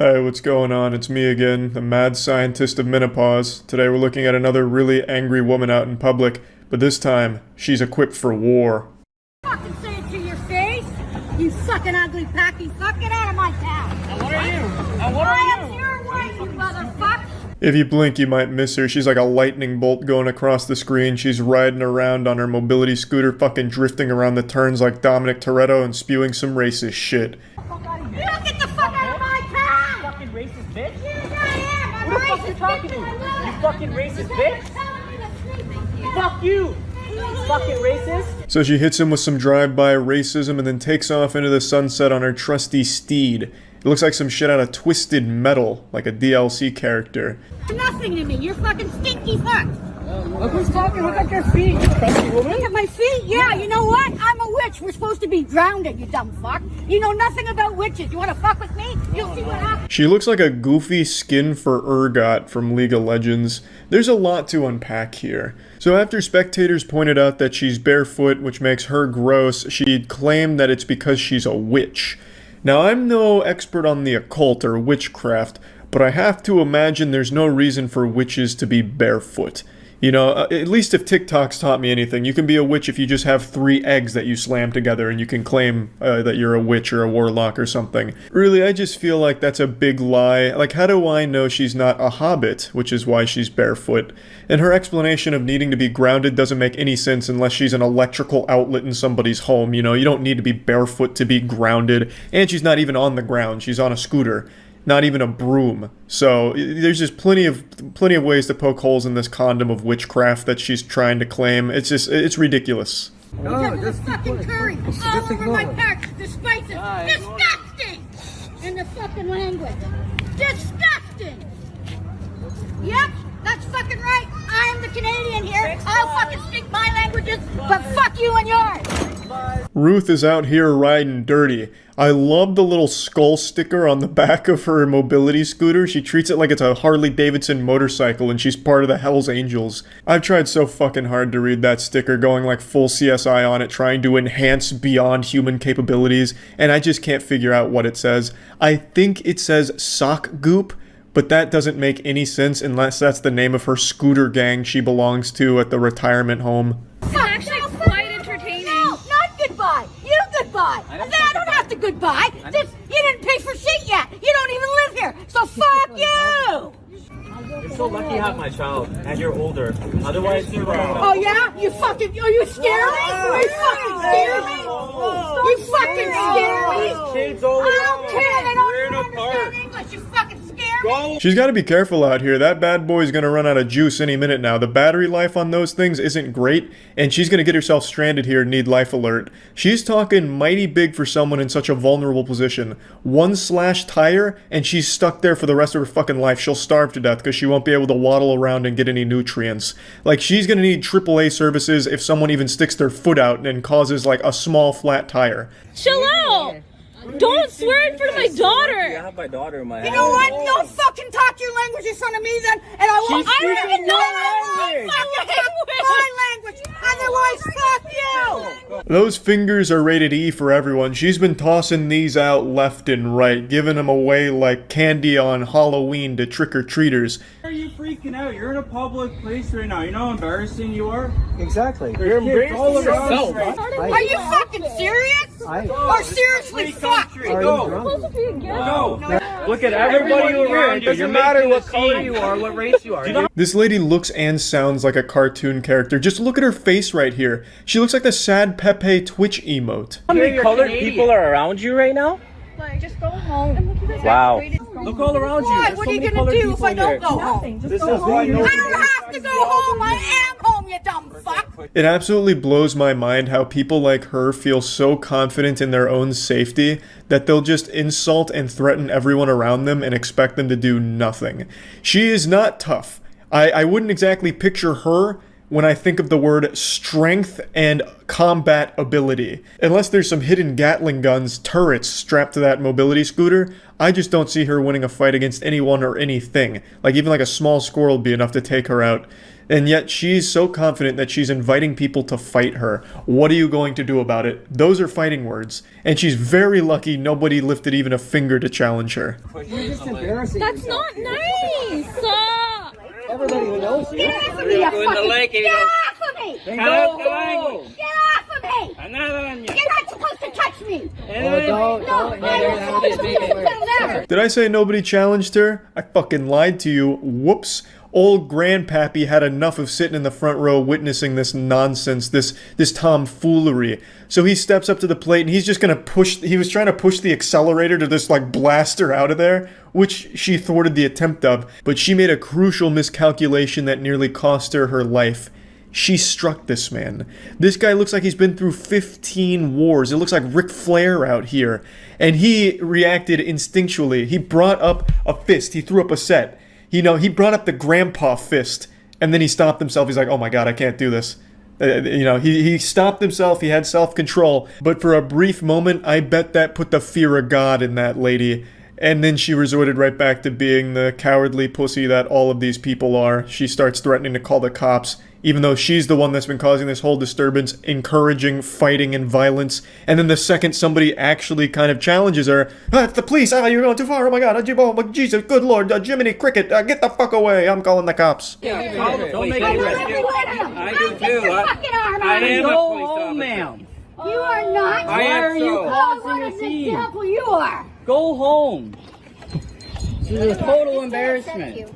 Hey, what's going on? It's me again, the mad scientist of menopause. Today we're looking at another really angry woman out in public, but this time, she's equipped for war. Fucking say it to your face, you fucking ugly pack, you fucking out of my town. And what are you? And what are you? I am your wife, you motherfucker. If you blink, you might miss her. She's like a lightning bolt going across the screen. She's riding around on her mobility scooter, fucking drifting around the turns like Dominic Toretto and spewing some racist shit. You get the fuck out of my town! Fucking racist bitch? Yes, I am. Who the fuck you talking to? You fucking racist bitch? Fuck you! You fucking racist? So she hits him with some drive-by racism and then takes off into the sunset on her trusty steed. It looks like some shit out of Twisted Metal, like a DLC character. Nothing to me, you're fucking stinky fuck. Look who's talking, look at your feet, you crusty woman. Look at my feet, yeah, you know what? I'm a witch, we're supposed to be drowned, you dumb fuck. You know nothing about witches, you wanna fuck with me? You'll see what happens. She looks like a goofy skin for Urgot from League of Legends. There's a lot to unpack here. So after spectators pointed out that she's barefoot, which makes her gross, she claimed that it's because she's a witch. Now, I'm no expert on the occult or witchcraft, but I have to imagine there's no reason for witches to be barefoot. You know, at least if TikTok's taught me anything, you can be a witch if you just have 3 eggs that you slam together and you can claim that you're a witch or a warlock or something. Really, I just feel like that's a big lie. Like, how do I know she's not a hobbit, which is why she's barefoot? And her explanation of needing to be grounded doesn't make any sense unless she's an electrical outlet in somebody's home. You know, you don't need to be barefoot to be grounded. And she's not even on the ground, she's on a scooter. Not even a broom. So there's just plenty of ways to poke holes in this condom of witchcraft that she's trying to claim. It's ridiculous. Look at this fucking curry all over my parts, the spices, disgusting! In the fucking language, disgusting! Yep, that's fucking right, I'm the Canadian here, I'll fucking speak my languages, but fuck you and yours! Ruth is out here riding dirty. I love the little skull sticker on the back of her mobility scooter. She treats it like it's a Harley Davidson motorcycle and she's part of the Hells Angels. I've tried so fucking hard to read that sticker, going like full CSI on it, trying to enhance beyond human capabilities, and I just can't figure out what it says. I think it says sock goop, but that doesn't make any sense unless that's the name of her scooter gang she belongs to at the retirement home. It's actually quite entertaining. No, not goodbye. You goodbye. I don't have to goodbye. You didn't pay for shit yet. You don't even live here. So fuck you. You're so lucky you have my child, and you're older. Otherwise, you're wrong. Oh yeah? You fucking, are you scared me? You fucking scared me? You fucking scared me? Kids all I don't care. They don't We're even in a park. understand English. You fucking scared me? She's got to be careful out here. That bad boy's going to run out of juice any minute now. The battery life on those things isn't great, and she's going to get herself stranded here and need life alert. She's talking mighty big for someone in such a vulnerable position. 1 slash tire, and she's stuck there for the rest of her fucking life. She'll starve to death because she won't be able to waddle around and get any nutrients. Like, she's going to need AAA services if someone even sticks their foot out and causes, like, a small flat tire. Chill out! Don't swear in front of my daughter! I have my daughter in my house. You know what? Don't fucking talk your language in front of me then, and I won't. She's I don't speaking even know my my language. Otherwise, fuck you. Those fingers are rated E for everyone. She's been tossing these out left and right, giving them away like candy on Halloween to trick-or-treaters. Why are you freaking out? You're in a public place right now. You know how embarrassing you are? Exactly. You're embracing all around yourself. us. Are you fucking serious? Or seriously, fuck? Go. Look at everybody around you. It doesn't matter what color you are, what race you are. This lady looks and sounds like a cartoon character. Just look at her face right here. She looks like the sad Pepe Twitch emote. How many colored people are around you right now? Just go home. Wow. Look all around you. What? What are you gonna do if I don't go home? This is why I don't have to go home. I am home, you dumb fuck. It absolutely blows my mind how people like her feel so confident in their own safety that they'll just insult and threaten everyone around them and expect them to do nothing. She is not tough. I wouldn't exactly picture her when I think of the word strength and combat ability. Unless there's some hidden Gatling guns turrets strapped to that mobility scooter, I just don't see her winning a fight against anyone or anything. Like even like a small squirrel would be enough to take her out. And yet she's so confident that she's inviting people to fight her. What are you going to do about it? Those are fighting words. And she's very lucky nobody lifted even a finger to challenge her. You're just embarrassing That's yourself. not nice. Everybody who knows you. Get off of me, you fucking... Get off of me! Then go home. Get off of me! You're not supposed to touch me! Don't. Did I say nobody challenged her? I fucking lied to you. Whoops. Old Grandpappy had enough of sitting in the front row witnessing this nonsense, this tomfoolery. So he steps up to the plate and he's just gonna he was trying to push the accelerator to just like blast her out of there, which she thwarted the attempt of, but she made a crucial miscalculation that nearly cost her her life. She struck this man. This guy looks like he's been through 15 wars. It looks like Ric Flair out here. And he reacted instinctually. He brought up a fist. He threw up a set. He brought up the grandpa fist, and then he stopped himself. He's like, oh my god, I can't do this. He stopped himself. He had self-control. But for a brief moment, I bet that put the fear of God in that lady. And then she resorted right back to being the cowardly pussy that all of these people are. She starts threatening to call the cops, even though she's the one that's been causing this whole disturbance, encouraging fighting and violence. And then the second somebody actually kind of challenges her, it's the police, you're going too far, oh my god, oh Jesus, good lord, Jiminy Cricket, get the fuck away, I'm calling the cops. Don't make it rescue. I do too. I am a Go police home, officer. ma'am. You are not. Why are you Oh, causing what a an scene? example you are. Go home. This is a total embarrassment.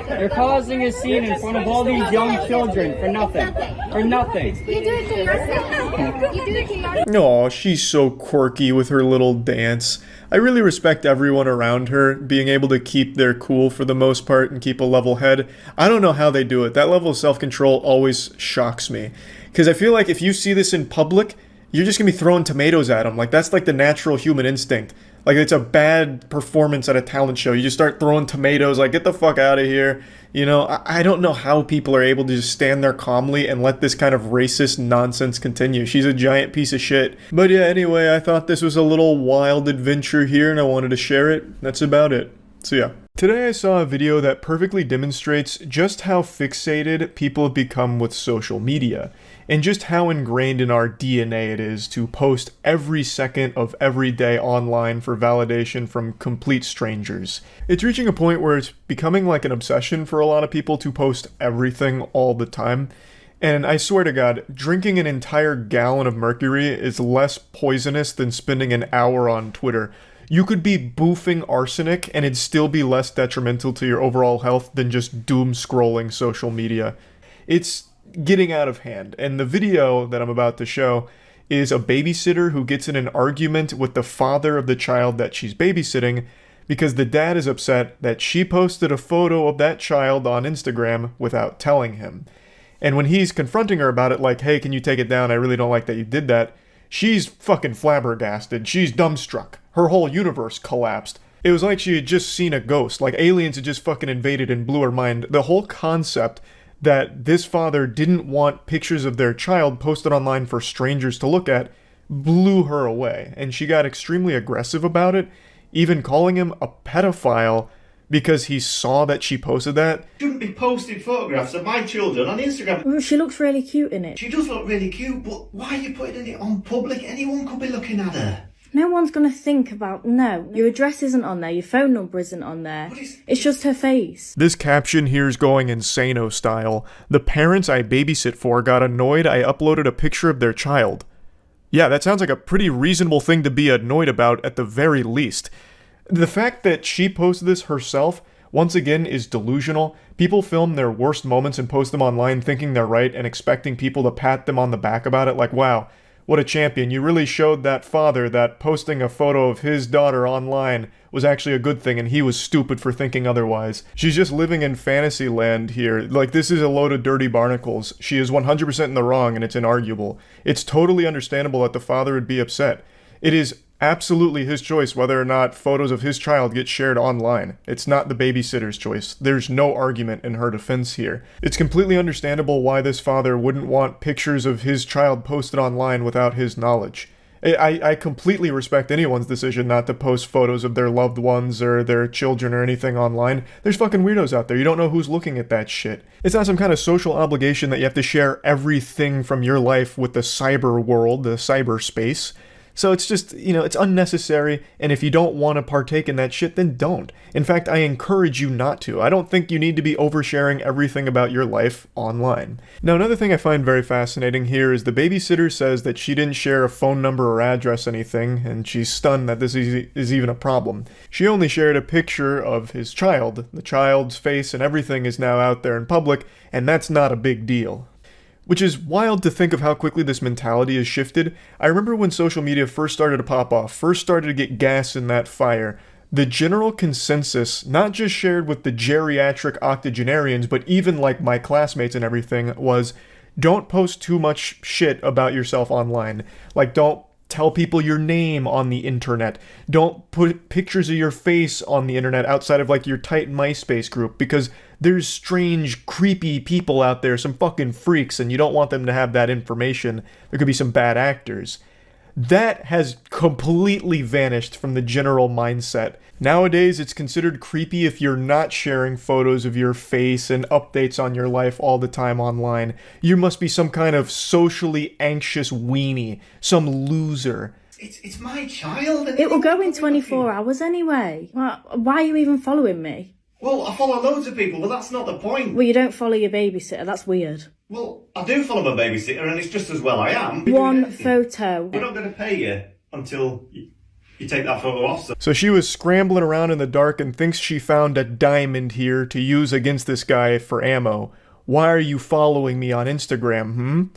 You're causing a scene in front of all these young children for nothing. For nothing. You do it to yourself. You do it to yourself. Aw, she's so quirky with her little dance. I really respect everyone around her being able to keep their cool for the most part and keep a level head. I don't know how they do it. That level of self-control always shocks me. Because I feel like if you see this in public, you're just going to be throwing tomatoes at them. Like, that's like the natural human instinct. Like, it's a bad performance at a talent show. You just start throwing tomatoes, like, get the fuck out of here. You know, I don't know how people are able to just stand there calmly and let this kind of racist nonsense continue. She's a giant piece of shit. But yeah, anyway, I thought this was a little wild adventure here, and I wanted to share it. That's about it. So yeah. Today I saw a video that perfectly demonstrates just how fixated people have become with social media, and just how ingrained in our DNA it is to post every second of every day online for validation from complete strangers. It's reaching a point where it's becoming like an obsession for a lot of people to post everything all the time. And I swear to God, drinking an entire gallon of mercury is less poisonous than spending an hour on Twitter. You could be boofing arsenic and it'd still be less detrimental to your overall health than just doom scrolling social media. It's getting out of hand, and the video that I'm about to show is a babysitter who gets in an argument with the father of the child that she's babysitting because the dad is upset that she posted a photo of that child on Instagram without telling him. And when he's confronting her about it, like, hey, can you take it down? I really don't like that you did that. She's fucking flabbergasted. She's dumbstruck. Her whole universe collapsed. It was like she had just seen a ghost. Like aliens had just fucking invaded and blew her mind. The whole concept that this father didn't want pictures of their child posted online for strangers to look at blew her away. And she got extremely aggressive about it, even calling him a pedophile because he saw that she posted that. Shouldn't be posting photographs of my children on Instagram. Well, she looks really cute in it. She does look really cute, but why are you putting it on public? Anyone could be looking at her. No one's going to think about, no, your address isn't on there, your phone number isn't on there. It's just her face. This caption here is going insano style. The parents I babysit for got annoyed I uploaded a picture of their child. Yeah, that sounds like a pretty reasonable thing to be annoyed about at the very least. The fact that she posted this herself, once again, is delusional. People film their worst moments and post them online thinking they're right and expecting people to pat them on the back about it like, wow, what a champion. You really showed that father that posting a photo of his daughter online was actually a good thing and he was stupid for thinking otherwise. She's just living in fantasy land here. Like, this is a load of dirty barnacles. She is 100% in the wrong and it's inarguable. It's totally understandable that the father would be upset. It is absolutely his choice whether or not photos of his child get shared online. It's not the babysitter's choice. There's no argument in her defense here. It's completely understandable why this father wouldn't want pictures of his child posted online without his knowledge. I completely respect anyone's decision not to post photos of their loved ones or their children or anything online. There's fucking weirdos out there. You don't know who's looking at that shit. It's not some kind of social obligation that you have to share everything from your life with the cyber world, the cyberspace. So it's just, it's unnecessary, and if you don't want to partake in that shit, then don't. In fact, I encourage you not to. I don't think you need to be oversharing everything about your life online. Now, another thing I find very fascinating here is the babysitter says that she didn't share a phone number or address anything, and she's stunned that this is even a problem. She only shared a picture of his child. The child's face and everything is now out there in public, and that's not a big deal. Which is wild to think of how quickly this mentality has shifted. I remember when social media first started to pop off, first started to get gas in that fire, the general consensus, not just shared with the geriatric octogenarians, but even like my classmates and everything, was don't post too much shit about yourself online. Like, don't tell people your name on the internet. Don't put pictures of your face on the internet outside of like your tight MySpace group, because there's strange, creepy people out there, some fucking freaks, and you don't want them to have that information. There could be some bad actors. That has completely vanished from the general mindset. Nowadays, it's considered creepy if you're not sharing photos of your face and updates on your life all the time online. You must be some kind of socially anxious weenie, some loser. It's my child. It will go in 24 hours anyway. Why are you even following me? Well, I follow loads of people, but that's not the point. Well, you don't follow your babysitter. That's weird. Well, I do follow my babysitter, and it's just as well I am. One photo. We're not going to pay you until you take that photo off. So she was scrambling around in the dark and thinks she found a diamond here to use against this guy for ammo. Why are you following me on Instagram,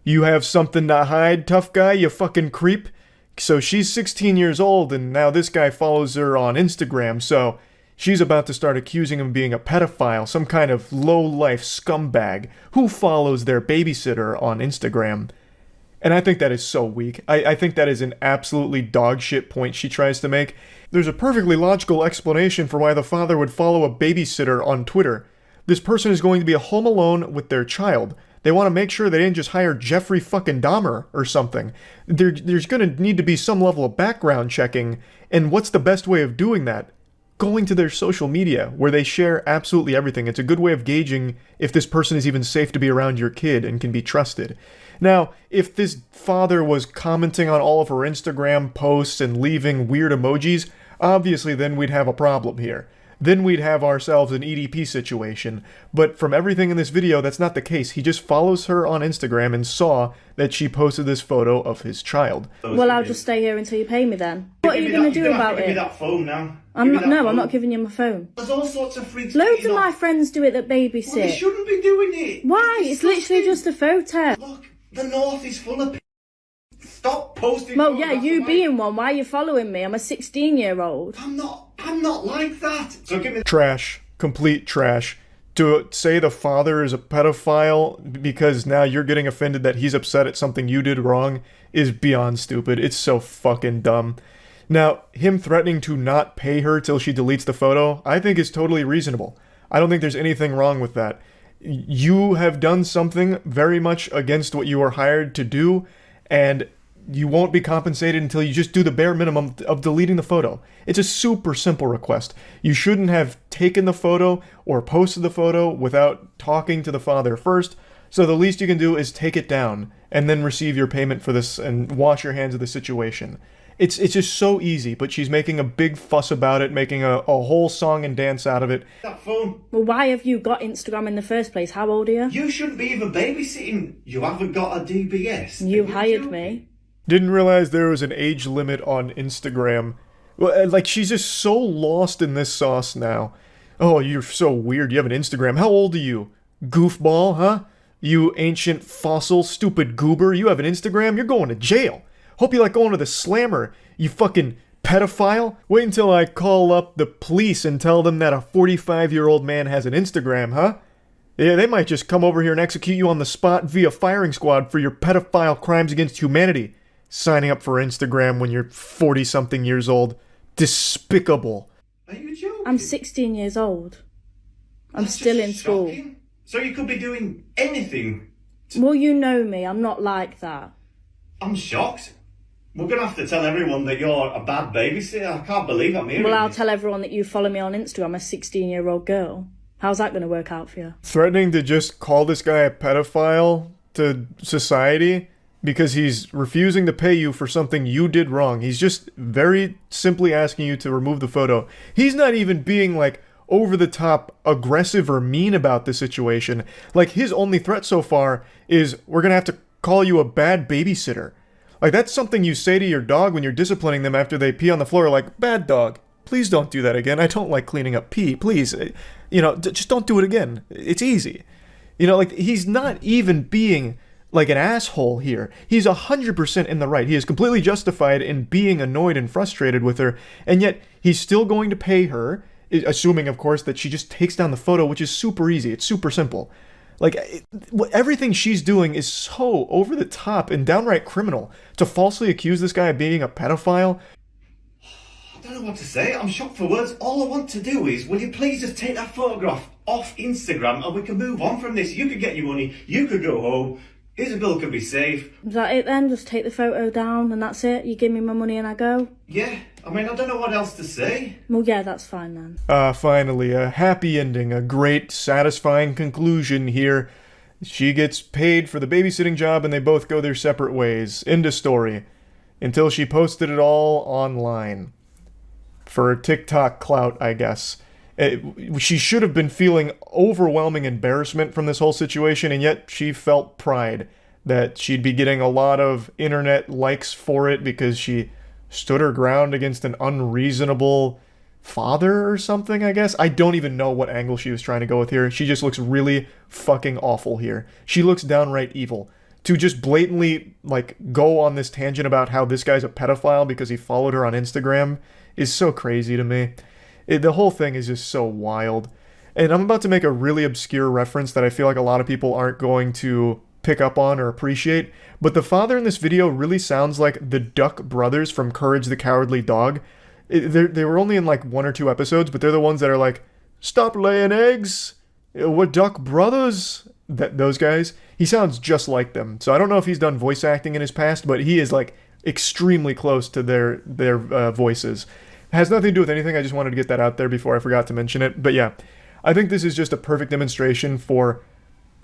You have something to hide, tough guy, you fucking creep? So she's 16 years old, and now this guy follows her on Instagram, so she's about to start accusing him of being a pedophile, some kind of low-life scumbag who follows their babysitter on Instagram. And I think that is so weak. I think that is an absolutely dogshit point she tries to make. There's a perfectly logical explanation for why the father would follow a babysitter on Twitter. This person is going to be home alone with their child. They want to make sure they didn't just hire Jeffrey fucking Dahmer or something. There's going to need to be some level of background checking, and what's the best way of doing that? Going to their social media, where they share absolutely everything. It's a good way of gauging if this person is even safe to be around your kid and can be trusted. Now, if this father was commenting on all of her Instagram posts and leaving weird emojis, obviously then we'd have a problem here. Then we'd have ourselves an EDP situation. But from everything in this video, that's not the case. He just follows her on Instagram and saw that she posted this photo of his child. Well, I'll just stay here until you pay me then. What are you going to do about Give me it? that phone now. I'm not giving you my phone. There's all sorts of freaks. Loads of my friends do it that babysit. Well, they shouldn't be doing it. Why? It's literally just a photo. Look, the north is full of Stop posting. Well, yeah, you being one. Why are you following me? I'm a 16-year-old. I'm not like that. So give me Trash. Complete trash. To say the father is a pedophile because now you're getting offended that he's upset at something you did wrong is beyond stupid. It's so fucking dumb. Now, him threatening to not pay her till she deletes the photo, I think is totally reasonable. I don't think there's anything wrong with that. You have done something very much against what you were hired to do, and you won't be compensated until you just do the bare minimum of deleting the photo. It's a super simple request. You shouldn't have taken the photo or posted the photo without talking to the father first, so the least you can do is take it down and then receive your payment for this and wash your hands of the situation. It's just so easy, but she's making a big fuss about it, making a whole song and dance out of it. that phone. Well, why have you got Instagram in the first place? How old are you? You shouldn't be even babysitting. You haven't got a DBS. You hired me. Didn't realize there was an age limit on Instagram. Well, like, she's just so lost in this sauce now. Oh, you're so weird. You have an Instagram. How old are you? Goofball, huh? You ancient fossil, stupid goober. You have an Instagram? You're going to jail. Hope you like going to the slammer, you fucking pedophile. Wait until I call up the police and tell them that a 45-year-old man has an Instagram, huh? Yeah, they might just come over here and execute you on the spot via firing squad for your pedophile crimes against humanity. signing up for Instagram when you're 40-something years old. Despicable. Are you joking? I'm 16 years old. I'm That's still just in school. shocking. So you could be doing anything. Well, you know me. I'm not like that. I'm shocked. We're going to have to tell everyone that you're a bad babysitter. I can't believe I'm hearing Well, I'll this. tell everyone that you follow me on Instagram, a 16-year-old girl. How's that going to work out for you? Threatening to just call this guy a pedophile to society because he's refusing to pay you for something you did wrong. He's just very simply asking you to remove the photo. He's not even being, like, over-the-top aggressive or mean about the situation. Like, his only threat so far is, we're gonna have to call you a bad babysitter. Like, that's something you say to your dog when you're disciplining them after they pee on the floor, like, bad dog, please don't do that again. I don't like cleaning up pee, please. You know, just don't do it again. It's easy. You know, like, he's not even being like an asshole here. He's 100% in the right. He is completely justified in being annoyed and frustrated with her, and yet he's still going to pay her, assuming, of course, that she just takes down the photo, which is super easy. It's super simple. Like, everything she's doing is so over the top and downright criminal. To falsely accuse this guy of being a pedophile. I don't know what to say. I'm shocked for words. All I want to do is, will you please just take that photograph off Instagram and we can move on from this. You could get your money. You could go home. Isabel could be safe. Is that it then? Just take the photo down and that's it? You give me my money and I go? Yeah. I mean, I don't know what else to say. Well, yeah, that's fine then. Finally, a happy ending, a great, satisfying conclusion here. She gets paid for the babysitting job and they both go their separate ways. End of story. Until she posted it all online. For TikTok clout, I guess. She should have been feeling overwhelming embarrassment from this whole situation, and yet she felt pride that she'd be getting a lot of internet likes for it because she stood her ground against an unreasonable father or something, I guess. I don't even know what angle she was trying to go with here. She just looks really fucking awful here. She looks downright evil. To just blatantly, like, go on this tangent about how this guy's a pedophile because he followed her on Instagram is so crazy to me. The whole thing is just so wild. And I'm about to make a really obscure reference that I feel like a lot of people aren't going to pick up on or appreciate, but the father in this video really sounds like the Duck brothers from Courage the Cowardly Dog. They were only in like 1 or 2 episodes, but they're the ones that are like, stop laying eggs, we're Duck brothers. Those guys. He sounds just like them. So I don't know if he's done voice acting in his past, but he is like extremely close to their voices. Has nothing to do with anything, I just wanted to get that out there before I forgot to mention it. But yeah, I think this is just a perfect demonstration for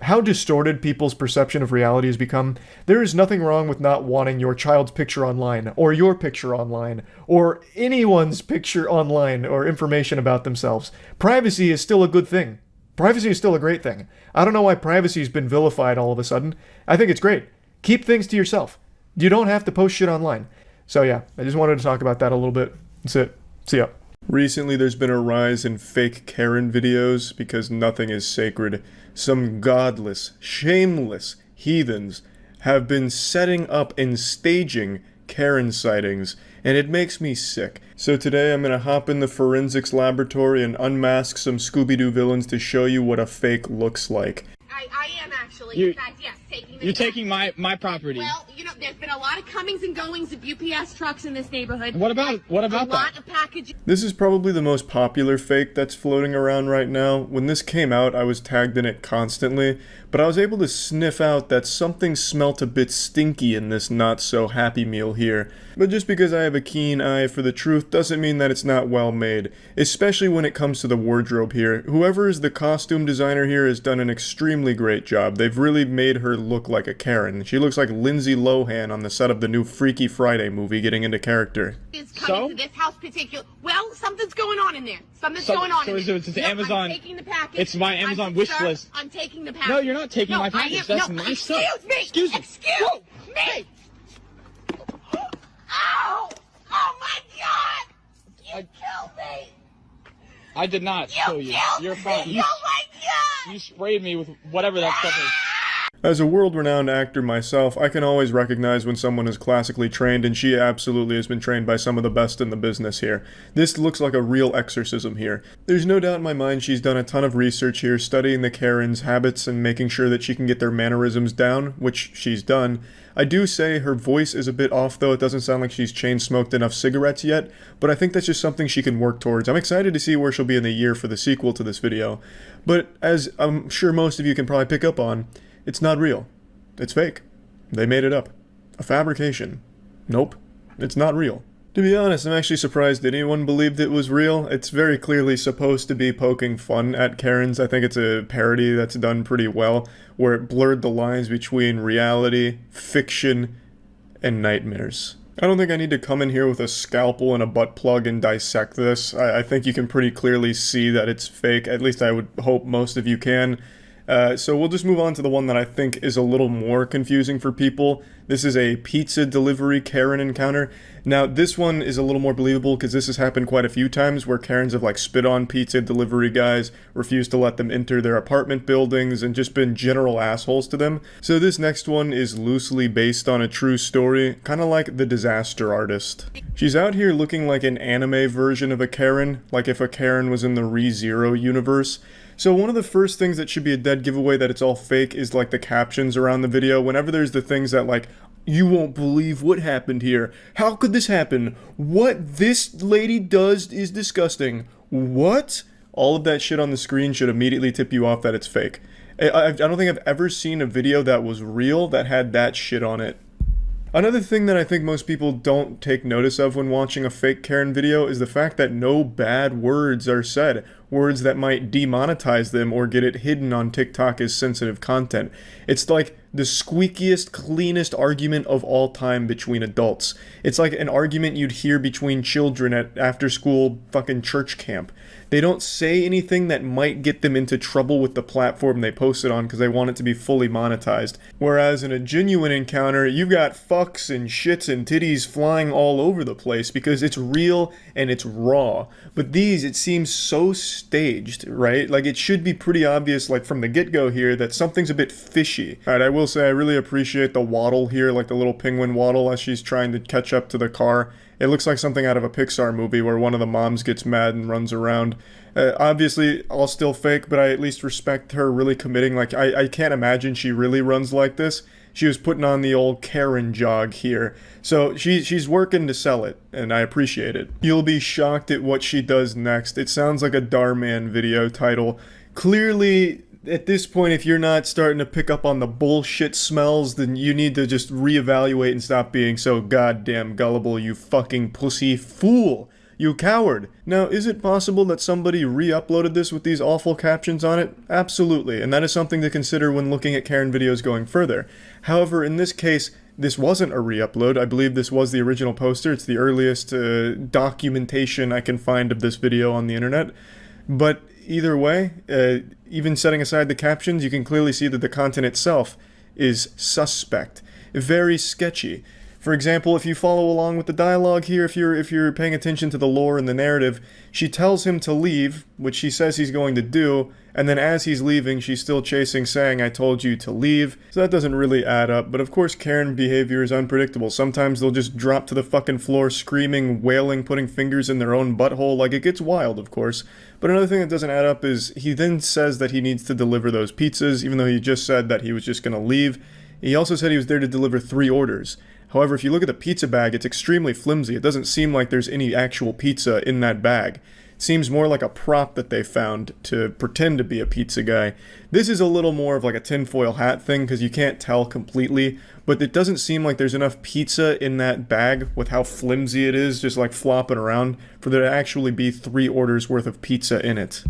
how distorted people's perception of reality has become. There is nothing wrong with not wanting your child's picture online, or your picture online, or anyone's picture online, or information about themselves. Privacy is still a good thing. Privacy is still a great thing. I don't know why privacy's been vilified all of a sudden. I think it's great. Keep things to yourself. You don't have to post shit online. So yeah, I just wanted to talk about that a little bit. That's it. See ya. Recently, there's been a rise in fake Karen videos because nothing is sacred. Some godless, shameless heathens have been setting up and staging Karen sightings, and it makes me sick. So today I'm gonna hop in the forensics laboratory and unmask some Scooby-Doo villains to show you what a fake looks like. I am actually, in fact, yes, taking the... You're taking my property. Well, you know, there's been a lot of comings and goings of UPS trucks in this neighborhood. What about A lot that? of packages. This is probably the most popular fake that's floating around right now. When this came out, I was tagged in it constantly, but I was able to sniff out that something smelt a bit stinky in this not-so-happy meal here. But just because I have a keen eye for the truth doesn't mean that it's not well made, especially when it comes to the wardrobe here. Whoever is the costume designer here has done an extremely great job. They've really made her look like a Karen. She looks like Lindsay Lohan on the set of the new Freaky Friday movie getting into character. Is coming to this house particular. Well, something's going on in there. Something's going on in there. So it's Amazon. I'm taking the package. It's my Amazon wish list. I'm taking the package. No, you're not taking my package. That's my stuff. Excuse me. Excuse me. Ow! Oh my God! You killed me! I did not kill you. You're fine. Oh my God! You sprayed me with whatever that stuff is. As a world-renowned actor myself, I can always recognize when someone is classically trained, and she absolutely has been trained by some of the best in the business here. This looks like a real exorcism here. There's no doubt in my mind she's done a ton of research here, studying the Karen's habits and making sure that she can get their mannerisms down, which she's done. I do say her voice is a bit off though, it doesn't sound like she's chain-smoked enough cigarettes yet, but I think that's just something she can work towards. I'm excited to see where she'll be in the year for the sequel to this video, but as I'm sure most of you can probably pick up on, it's not real. It's fake. They made it up. A fabrication. Nope. It's not real. To be honest, I'm actually surprised that anyone believed it was real. It's very clearly supposed to be poking fun at Karen's. I think it's a parody that's done pretty well, where it blurred the lines between reality, fiction, and nightmares. I don't think I need to come in here with a scalpel and a butt plug and dissect this. I think you can pretty clearly see that it's fake. At least I would hope most of you can. So we'll just move on to the one that I think is a little more confusing for people. This is a pizza delivery Karen encounter. Now, this one is a little more believable because this has happened quite a few times where Karens have like spit on pizza delivery guys, refused to let them enter their apartment buildings, and just been general assholes to them. So this next one is loosely based on a true story, kind of like The Disaster Artist. She's out here looking like an anime version of a Karen, like if a Karen was in the ReZero universe. So one of the first things that should be a dead giveaway that it's all fake is like the captions around the video. Whenever there's the things that like, you won't believe what happened here. How could this happen? What this lady does is disgusting. What? All of that shit on the screen should immediately tip you off that it's fake. I don't think I've ever seen a video that was real that had that shit on it. Another thing that I think most people don't take notice of when watching a fake Karen video is the fact that no bad words are said. Words that might demonetize them or get it hidden on TikTok as sensitive content. It's like the squeakiest, cleanest argument of all time between adults. It's like an argument you'd hear between children at after-school fucking church camp. They don't say anything that might get them into trouble with the platform they post it on because they want it to be fully monetized. Whereas in a genuine encounter, you've got fucks and shits and titties flying all over the place because it's real and it's raw. But these, it seems so staged, right? Like it should be pretty obvious, like from the get-go here, that something's a bit fishy. Alright, I will say I really appreciate the waddle here, like the little penguin waddle as she's trying to catch up to the car. It looks like something out of a Pixar movie where one of the moms gets mad and runs around. Obviously, all still fake, but I at least respect her really committing. Like, I can't imagine she really runs like this. She was putting on the old Karen jog here. So she's working to sell it, and I appreciate it. You'll be shocked at what she does next. It sounds like a Darman video title. Clearly, at this point, if you're not starting to pick up on the bullshit smells, then you need to just reevaluate and stop being so goddamn gullible, you fucking pussy fool. You coward. Now, is it possible that somebody re-uploaded this with these awful captions on it? Absolutely, and that is something to consider when looking at Karen videos going further. However, in this case, this wasn't a re-upload. I believe this was the original poster. It's the earliest documentation I can find of this video on the internet. But either way, even setting aside the captions, you can clearly see that the content itself is suspect. Very sketchy. For example, if you follow along with the dialogue here, if you're paying attention to the lore and the narrative, she tells him to leave, which she says he's going to do, and then as he's leaving, she's still chasing, saying, I told you to leave. So that doesn't really add up, but of course Karen behavior is unpredictable. Sometimes they'll just drop to the fucking floor, screaming, wailing, putting fingers in their own butthole, like it gets wild, of course. But another thing that doesn't add up is he then says that he needs to deliver those pizzas, even though he just said that he was just gonna leave. He also said he was there to deliver 3 orders. However, if you look at the pizza bag, it's extremely flimsy. It doesn't seem like there's any actual pizza in that bag. It seems more like a prop that they found to pretend to be a pizza guy. This is a little more of like a tinfoil hat thing because you can't tell completely, but it doesn't seem like there's enough pizza in that bag with how flimsy it is, just like flopping around, for there to actually be 3 orders worth of pizza in it.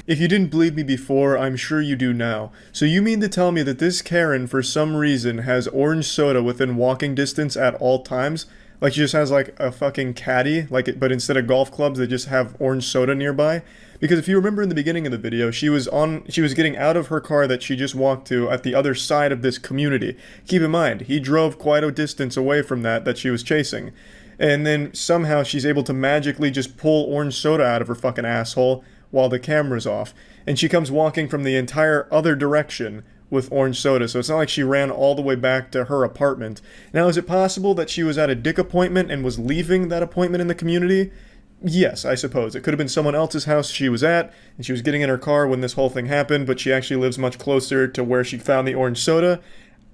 If you didn't believe me before, I'm sure you do now. So you mean to tell me that this Karen, for some reason, has orange soda within walking distance at all times? Like she just has like a fucking caddy, but instead of golf clubs, they just have orange soda nearby? Because if you remember in the beginning of the video, she was getting out of her car that she just walked to at the other side of this community. Keep in mind, he drove quite a distance away from that she was chasing. And then somehow she's able to magically just pull orange soda out of her fucking asshole while the camera's off, and she comes walking from the entire other direction with orange soda, so it's not like she ran all the way back to her apartment. Now, is it possible that she was at a dick appointment and was leaving that appointment in the community? Yes, I suppose. It could have been someone else's house she was at, and she was getting in her car when this whole thing happened, but she actually lives much closer to where she found the orange soda.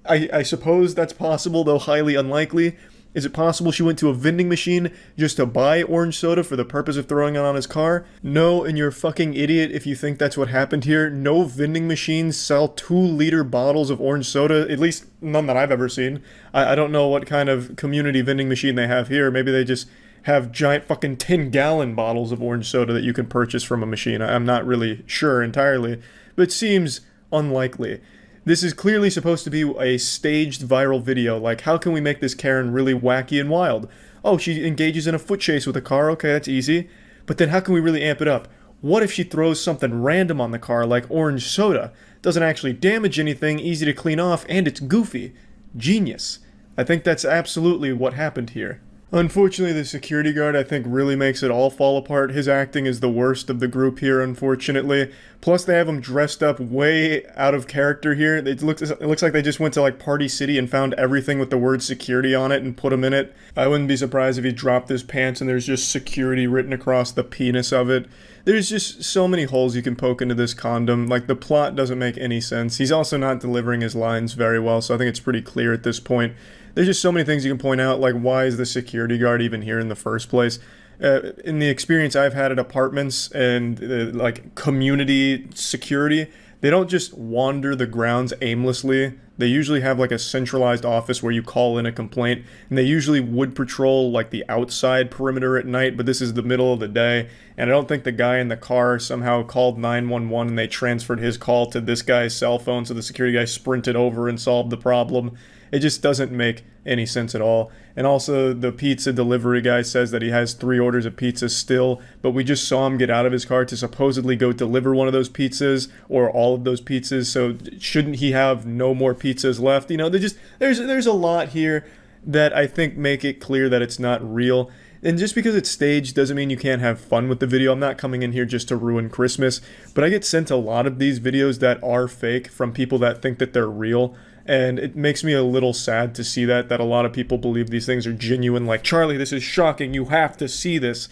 I suppose that's possible, though highly unlikely. Is it possible she went to a vending machine just to buy orange soda for the purpose of throwing it on his car? No, and you're a fucking idiot if you think that's what happened here. No vending machines sell 2-liter bottles of orange soda, at least none that I've ever seen. I don't know what kind of community vending machine they have here. Maybe they just have giant fucking 10-gallon bottles of orange soda that you can purchase from a machine. I'm not really sure entirely, but it seems unlikely. This is clearly supposed to be a staged viral video, like how can we make this Karen really wacky and wild? Oh, she engages in a foot chase with a car, okay, that's easy. But then how can we really amp it up? What if she throws something random on the car like orange soda? Doesn't actually damage anything, easy to clean off, and it's goofy. Genius. I think that's absolutely what happened here. Unfortunately, the security guard, I think, really makes it all fall apart. His acting is the worst of the group here, unfortunately. Plus, they have him dressed up way out of character here. It looks like they just went to, like, Party City and found everything with the word security on it and put him in it. I wouldn't be surprised if he dropped his pants and there's just security written across the penis of it. There's just so many holes you can poke into this condom. Like, the plot doesn't make any sense. He's also not delivering his lines very well, so I think it's pretty clear at this point. There's just so many things you can point out, like why is the security guard even here in the first place? In the experience I've had at apartments and like community security, they don't just wander the grounds aimlessly. They usually have like a centralized office where you call in a complaint, and they usually would patrol like the outside perimeter at night, but this is the middle of the day, and I don't think the guy in the car somehow called 911 and they transferred his call to this guy's cell phone, so the security guy sprinted over and solved the problem. It just doesn't make any sense at all. And also, the pizza delivery guy says that he has 3 orders of pizza still, but we just saw him get out of his car to supposedly go deliver one of those pizzas, or all of those pizzas, so shouldn't he have no more pizzas left? You know, there's a lot here that I think make it clear that it's not real. And just because it's staged doesn't mean you can't have fun with the video. I'm not coming in here just to ruin Christmas, but I get sent a lot of these videos that are fake from people that think that they're real. And it makes me a little sad to see that a lot of people believe these things are genuine, like, Charlie, this is shocking, you have to see this.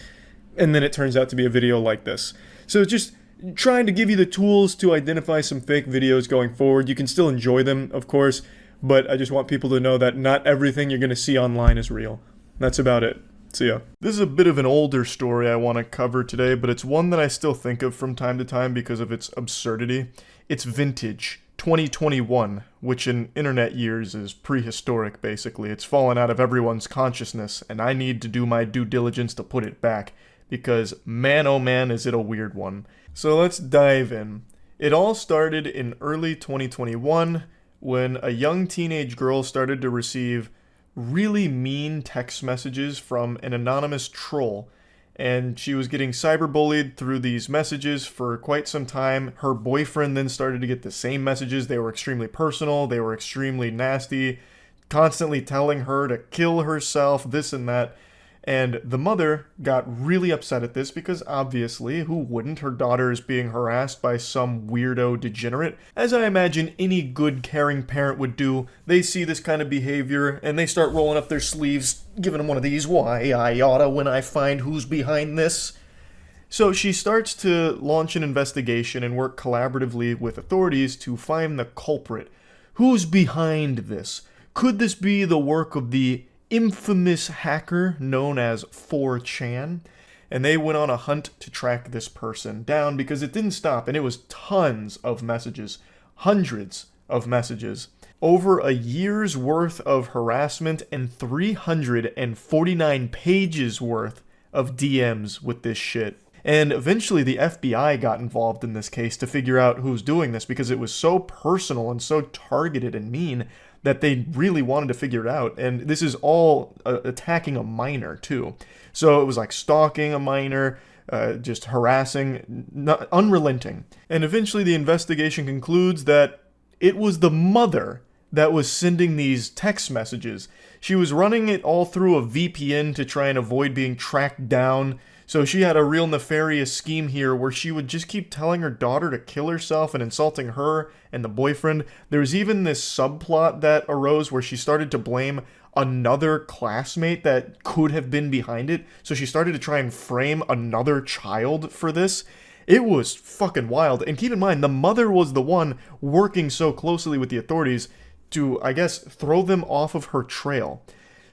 And then it turns out to be a video like this. So just trying to give you the tools to identify some fake videos going forward. You can still enjoy them, of course, but I just want people to know that not everything you're going to see online is real. That's about it. See ya. This is a bit of an older story I want to cover today, but it's one that I still think of from time to time because of its absurdity. It's vintage. 2021, which in internet years is prehistoric, basically. It's fallen out of everyone's consciousness, and I need to do my due diligence to put it back, because man oh man is it a weird one. So let's dive in. It all started in early 2021, when a young teenage girl started to receive really mean text messages from an anonymous troll, and she was getting cyberbullied through these messages for quite some time. Her boyfriend then started to get the same messages. They were extremely personal, they were extremely nasty, constantly telling her to kill herself, this and that. And the mother got really upset at this because obviously, who wouldn't? Her daughter is being harassed by some weirdo degenerate. As I imagine any good, caring parent would do, they see this kind of behavior and they start rolling up their sleeves, giving them one of these, why I oughta when I find who's behind this. So she starts to launch an investigation and work collaboratively with authorities to find the culprit. Who's behind this? Could this be the work of the infamous hacker known as 4chan? And they went on a hunt to track this person down because it didn't stop, and it was tons of messages, hundreds of messages, over a year's worth of harassment and 349 pages worth of DMs with this shit. And eventually the FBI got involved in this case to figure out who's doing this because it was so personal and so targeted and mean that they really wanted to figure it out. And this is all attacking a minor, too. So it was like stalking a minor, just harassing, unrelenting. And eventually the investigation concludes that it was the mother that was sending these text messages. She was running it all through a VPN to try and avoid being tracked down. So she had a real nefarious scheme here where she would just keep telling her daughter to kill herself and insulting her and the boyfriend. There was even this subplot that arose where she started to blame another classmate that could have been behind it. So she started to try and frame another child for this. It was fucking wild. And keep in mind, the mother was the one working so closely with the authorities to, I guess, throw them off of her trail.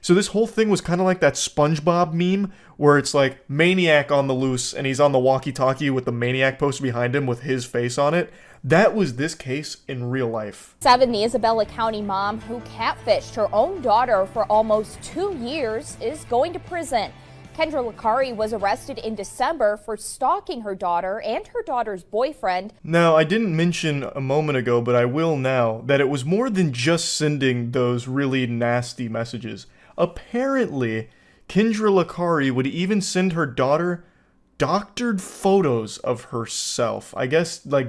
So this whole thing was kind of like that SpongeBob meme where it's like Maniac on the loose and he's on the walkie-talkie with the Maniac poster behind him with his face on it. That was this case in real life. 7, the Isabella County mom who catfished her own daughter for almost 2 years is going to prison. Kendra Licari was arrested in December for stalking her daughter and her daughter's boyfriend. Now, I didn't mention a moment ago, but I will now, that it was more than just sending those really nasty messages. Apparently, Kendra Licari would even send her daughter doctored photos of herself. I guess, like,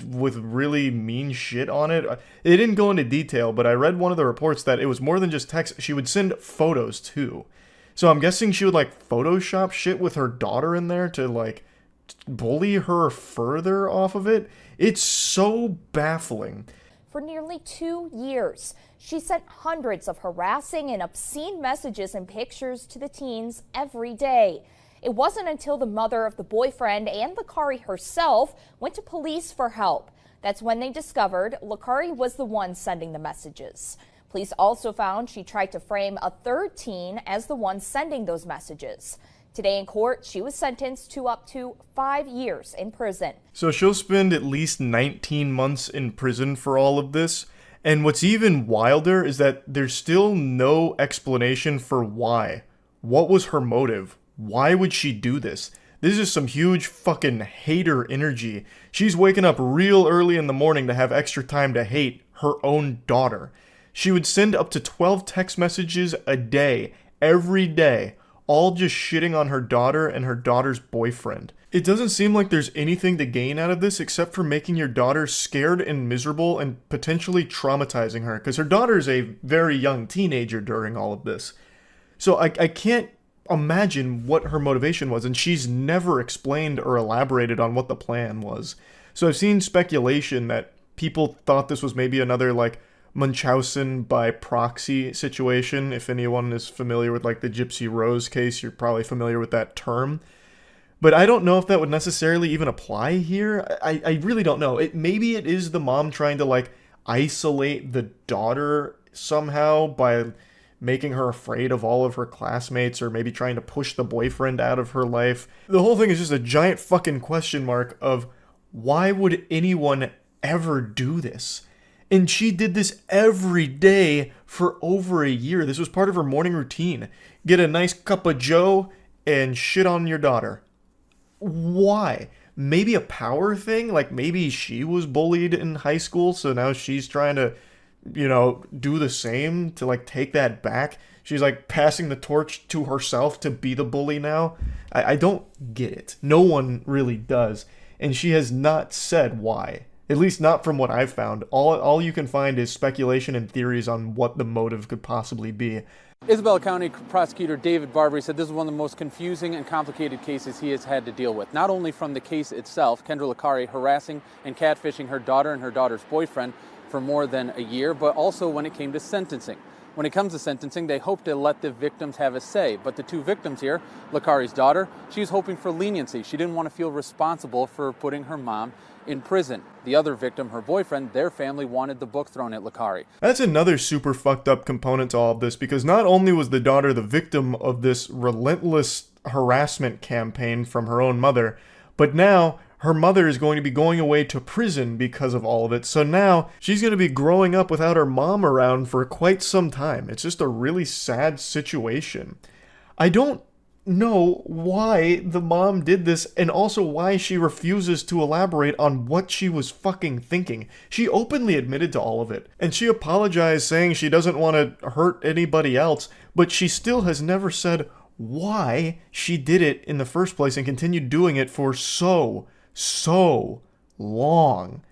with really mean shit on it. It didn't go into detail, but I read one of the reports that it was more than just text. She would send photos, too. So I'm guessing she would, like, Photoshop shit with her daughter in there to, like, bully her further off of it. It's so baffling. For nearly 2 years, she sent hundreds of harassing and obscene messages and pictures to the teens every day. It wasn't until the mother of the boyfriend and Licari herself went to police for help. That's when they discovered Licari was the one sending the messages. Police also found she tried to frame a third teen as the one sending those messages. Today in court, she was sentenced to up to 5 years in prison. So she'll spend at least 19 months in prison for all of this. And what's even wilder is that there's still no explanation for why. What was her motive? Why would she do this? This is some huge fucking hater energy. She's waking up real early in the morning to have extra time to hate her own daughter. She would send up to 12 text messages a day, every day, all just shitting on her daughter and her daughter's boyfriend. It doesn't seem like there's anything to gain out of this except for making your daughter scared and miserable and potentially traumatizing her, because her daughter is a very young teenager during all of this. So I can't imagine what her motivation was, and she's never explained or elaborated on what the plan was. So I've seen speculation that people thought this was maybe another, like, Munchausen by proxy situation. If anyone is familiar with, like, the Gypsy Rose case, you're probably familiar with that term. But I don't know if that would necessarily even apply here. I really don't know. Maybe it is the mom trying to, like, isolate the daughter somehow by making her afraid of all of her classmates, or maybe trying to push the boyfriend out of her life. The whole thing is just a giant fucking question mark of why would anyone ever do this? And she did this every day for over a year. This was part of her morning routine. Get a nice cup of joe and shit on your daughter. Why? Maybe a power thing? Like, maybe she was bullied in high school, so now she's trying to, you know, do the same to, like, take that back. She's, like, passing the torch to herself to be the bully now. I don't get it. No one really does. And she has not said why. At least not from what I've found. All you can find is speculation and theories on what the motive could possibly be. Isabella County Prosecutor David Barbary said this is one of the most confusing and complicated cases he has had to deal with. Not only from the case itself, Kendra Licari harassing and catfishing her daughter and her daughter's boyfriend for more than a year, but also when it came to sentencing. When it comes to sentencing, they hope to let the victims have a say. But the two victims here, Licari's daughter, she's hoping for leniency. She didn't want to feel responsible for putting her mom in prison. The other victim, her boyfriend, their family wanted the book thrown at Licari. That's another super fucked up component to all of this, because not only was the daughter the victim of this relentless harassment campaign from her own mother, but now her mother is going to be going away to prison because of all of it. So now she's going to be growing up without her mom around for quite some time. It's just a really sad situation. I don't know why the mom did this, and also why she refuses to elaborate on what she was fucking thinking. She openly admitted to all of it, and she apologized saying she doesn't want to hurt anybody else, but she still has never said why she did it in the first place and continued doing it for so long.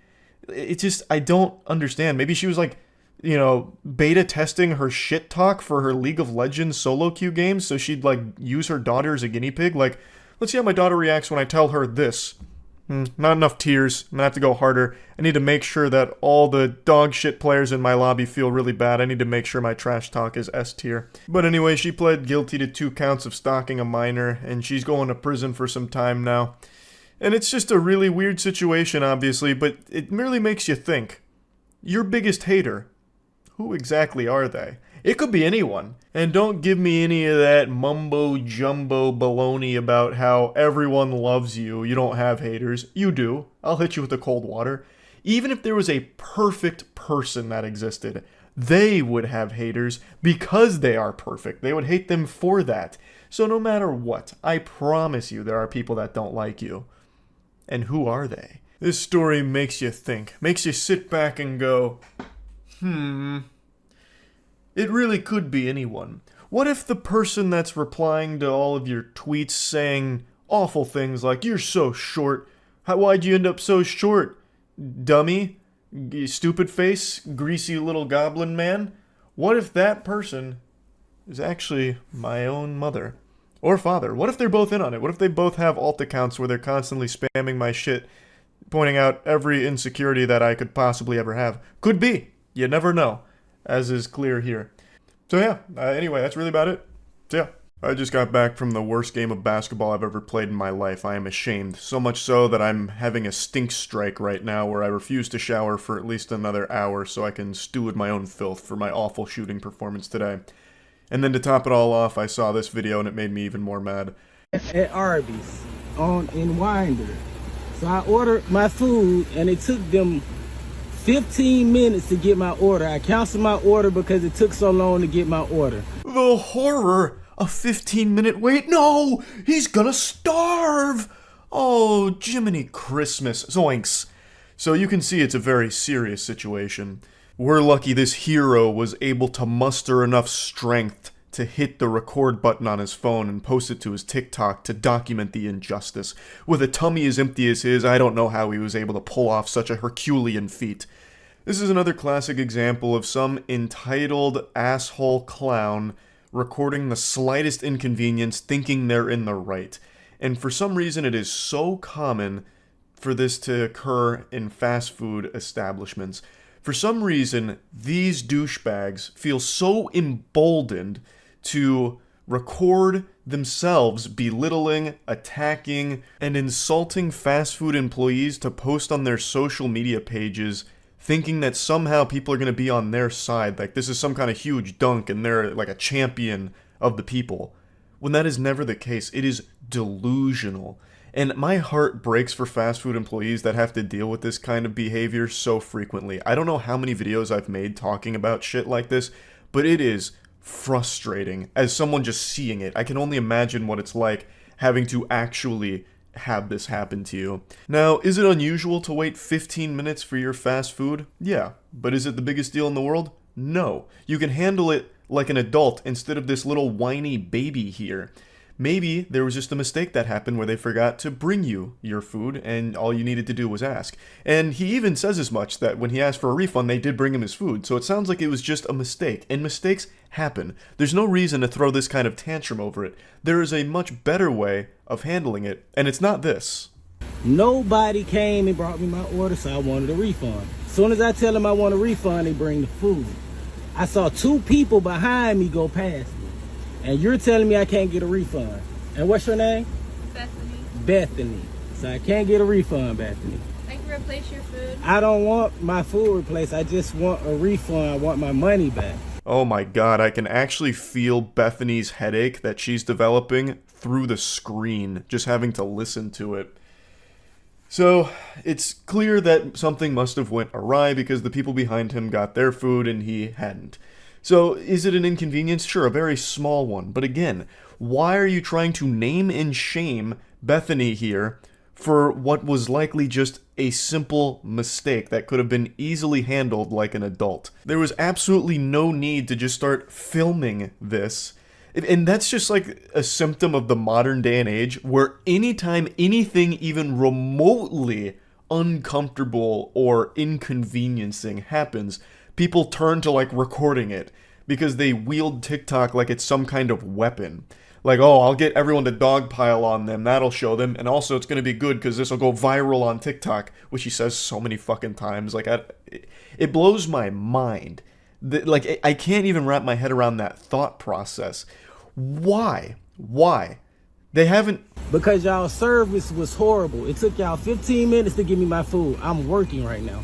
It just, I don't understand. Maybe she was like, you know, beta testing her shit talk for her League of Legends solo queue games, so she'd, like, use her daughter as a guinea pig. Like, Let's see how my daughter reacts when I tell her this. Not enough tears. I'm gonna have to go harder. I need to make sure that all the dog shit players in my lobby feel really bad. I need to make sure my trash talk is S tier. But anyway, she pled guilty to 2 counts of stalking a minor, and she's going to prison for some time now. And it's just a really weird situation, obviously, but it merely makes you think. Your biggest hater, who exactly are they? It could be anyone. And don't give me any of that mumbo-jumbo baloney about how everyone loves you, you don't have haters. You do. I'll hit you with the cold water. Even if there was a perfect person that existed, they would have haters because they are perfect. They would hate them for that. So no matter what, I promise you there are people that don't like you. And who are they? This story makes you think. Makes you sit back and go, It really could be anyone. What if the person that's replying to all of your tweets saying awful things like, "You're so short. Why'd you end up so short, dummy? Stupid face, greasy little goblin man?" What if that person is actually my own mother? Or father? What if they're both in on it? What if they both have alt accounts where they're constantly spamming my shit, pointing out every insecurity that I could possibly ever have? Could be. You never know. As is clear here. So yeah, anyway, that's really about it. So yeah, I just got back from the worst game of basketball I've ever played in my life. I am ashamed. So much so that I'm having a stink strike right now where I refuse to shower for at least another hour so I can stew in my own filth for my awful shooting performance today. And then to top it all off, I saw this video and it made me even more mad. At Arby's in Winder. So I ordered my food and it took them 15 minutes to get my order. I canceled my order because it took so long to get my order. The horror! A 15-minute wait? No! He's gonna starve! Oh, Jiminy Christmas. Zoinks. So you can see it's a very serious situation. We're lucky this hero was able to muster enough strength to hit the record button on his phone and post it to his TikTok to document the injustice. With a tummy as empty as his, I don't know how he was able to pull off such a Herculean feat. This is another classic example of some entitled asshole clown recording the slightest inconvenience thinking they're in the right. And for some reason it is so common for this to occur in fast food establishments. For some reason, these douchebags feel so emboldened to record themselves belittling, attacking, and insulting fast food employees to post on their social media pages, thinking that somehow people are going to be on their side, like this is some kind of huge dunk and they're like a champion of the people. When that is never the case, it is delusional. And my heart breaks for fast food employees that have to deal with this kind of behavior so frequently. I don't know how many videos I've made talking about shit like this, but it is frustrating as someone just seeing it. I can only imagine what it's like having to actually have this happen to you. Now, is it unusual to wait 15 minutes for your fast food? Yeah, but is it the biggest deal in the world? No. You can handle it like an adult instead of this little whiny baby here. Maybe there was just a mistake that happened where they forgot to bring you your food and all you needed to do was ask. And he even says as much, that when he asked for a refund, they did bring him his food. So it sounds like it was just a mistake. And mistakes happen. There's no reason to throw this kind of tantrum over it. There is a much better way of handling it, and it's not this. Nobody came and brought me my order, so I wanted a refund. As soon as I tell them I want a refund, they bring the food. I saw 2 people behind me go past me. And you're telling me I can't get a refund. And what's your name? Bethany. Bethany. So I can't get a refund, Bethany. I can replace your food. I don't want my food replaced. I just want a refund. I want my money back. Oh my god, I can actually feel Bethany's headache that she's developing through the screen, just having to listen to it. So, it's clear that something must have went awry because the people behind him got their food and he hadn't. So, is it an inconvenience? Sure, a very small one. But again, why are you trying to name and shame Bethany here for what was likely just a simple mistake that could have been easily handled like an adult? There was absolutely no need to just start filming this. And that's just like a symptom of the modern day and age where anytime anything even remotely uncomfortable or inconveniencing happens, people turn to like recording it because they wield TikTok like it's some kind of weapon. Like, oh, I'll get everyone to dogpile on them. That'll show them. And also, it's going to be good because this will go viral on TikTok, which he says so many fucking times. Like, it blows my mind. Like, I can't even wrap my head around that thought process. Why? Why? They haven't... Because y'all service was horrible. It took y'all 15 minutes to give me my food. I'm working right now.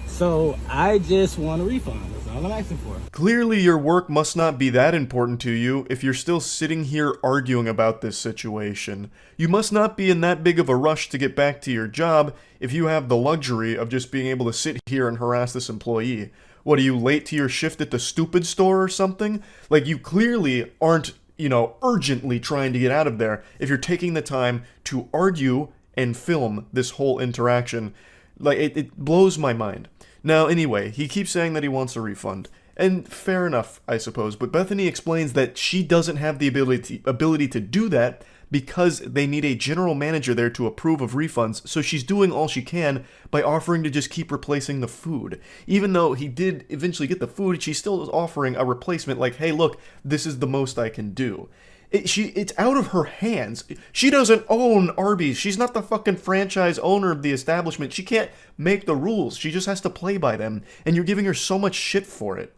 So I just want a refund. That's all I'm asking for. Clearly your work must not be that important to you if you're still sitting here arguing about this situation. You must not be in that big of a rush to get back to your job if you have the luxury of just being able to sit here and harass this employee. What, are you late to your shift at the stupid store or something? Like, you clearly aren't, you know, urgently trying to get out of there if you're taking the time to argue and film this whole interaction. Like, it blows my mind. Now, anyway, he keeps saying that he wants a refund. And fair enough, I suppose, but Bethany explains that she doesn't have the ability to do that because they need a general manager there to approve of refunds, so she's doing all she can by offering to just keep replacing the food. Even though he did eventually get the food, she still is offering a replacement like, hey, look, this is the most I can do. It's out of her hands. She doesn't own Arby's. She's not the fucking franchise owner of the establishment. She can't make the rules. She just has to play by them, and you're giving her so much shit for it.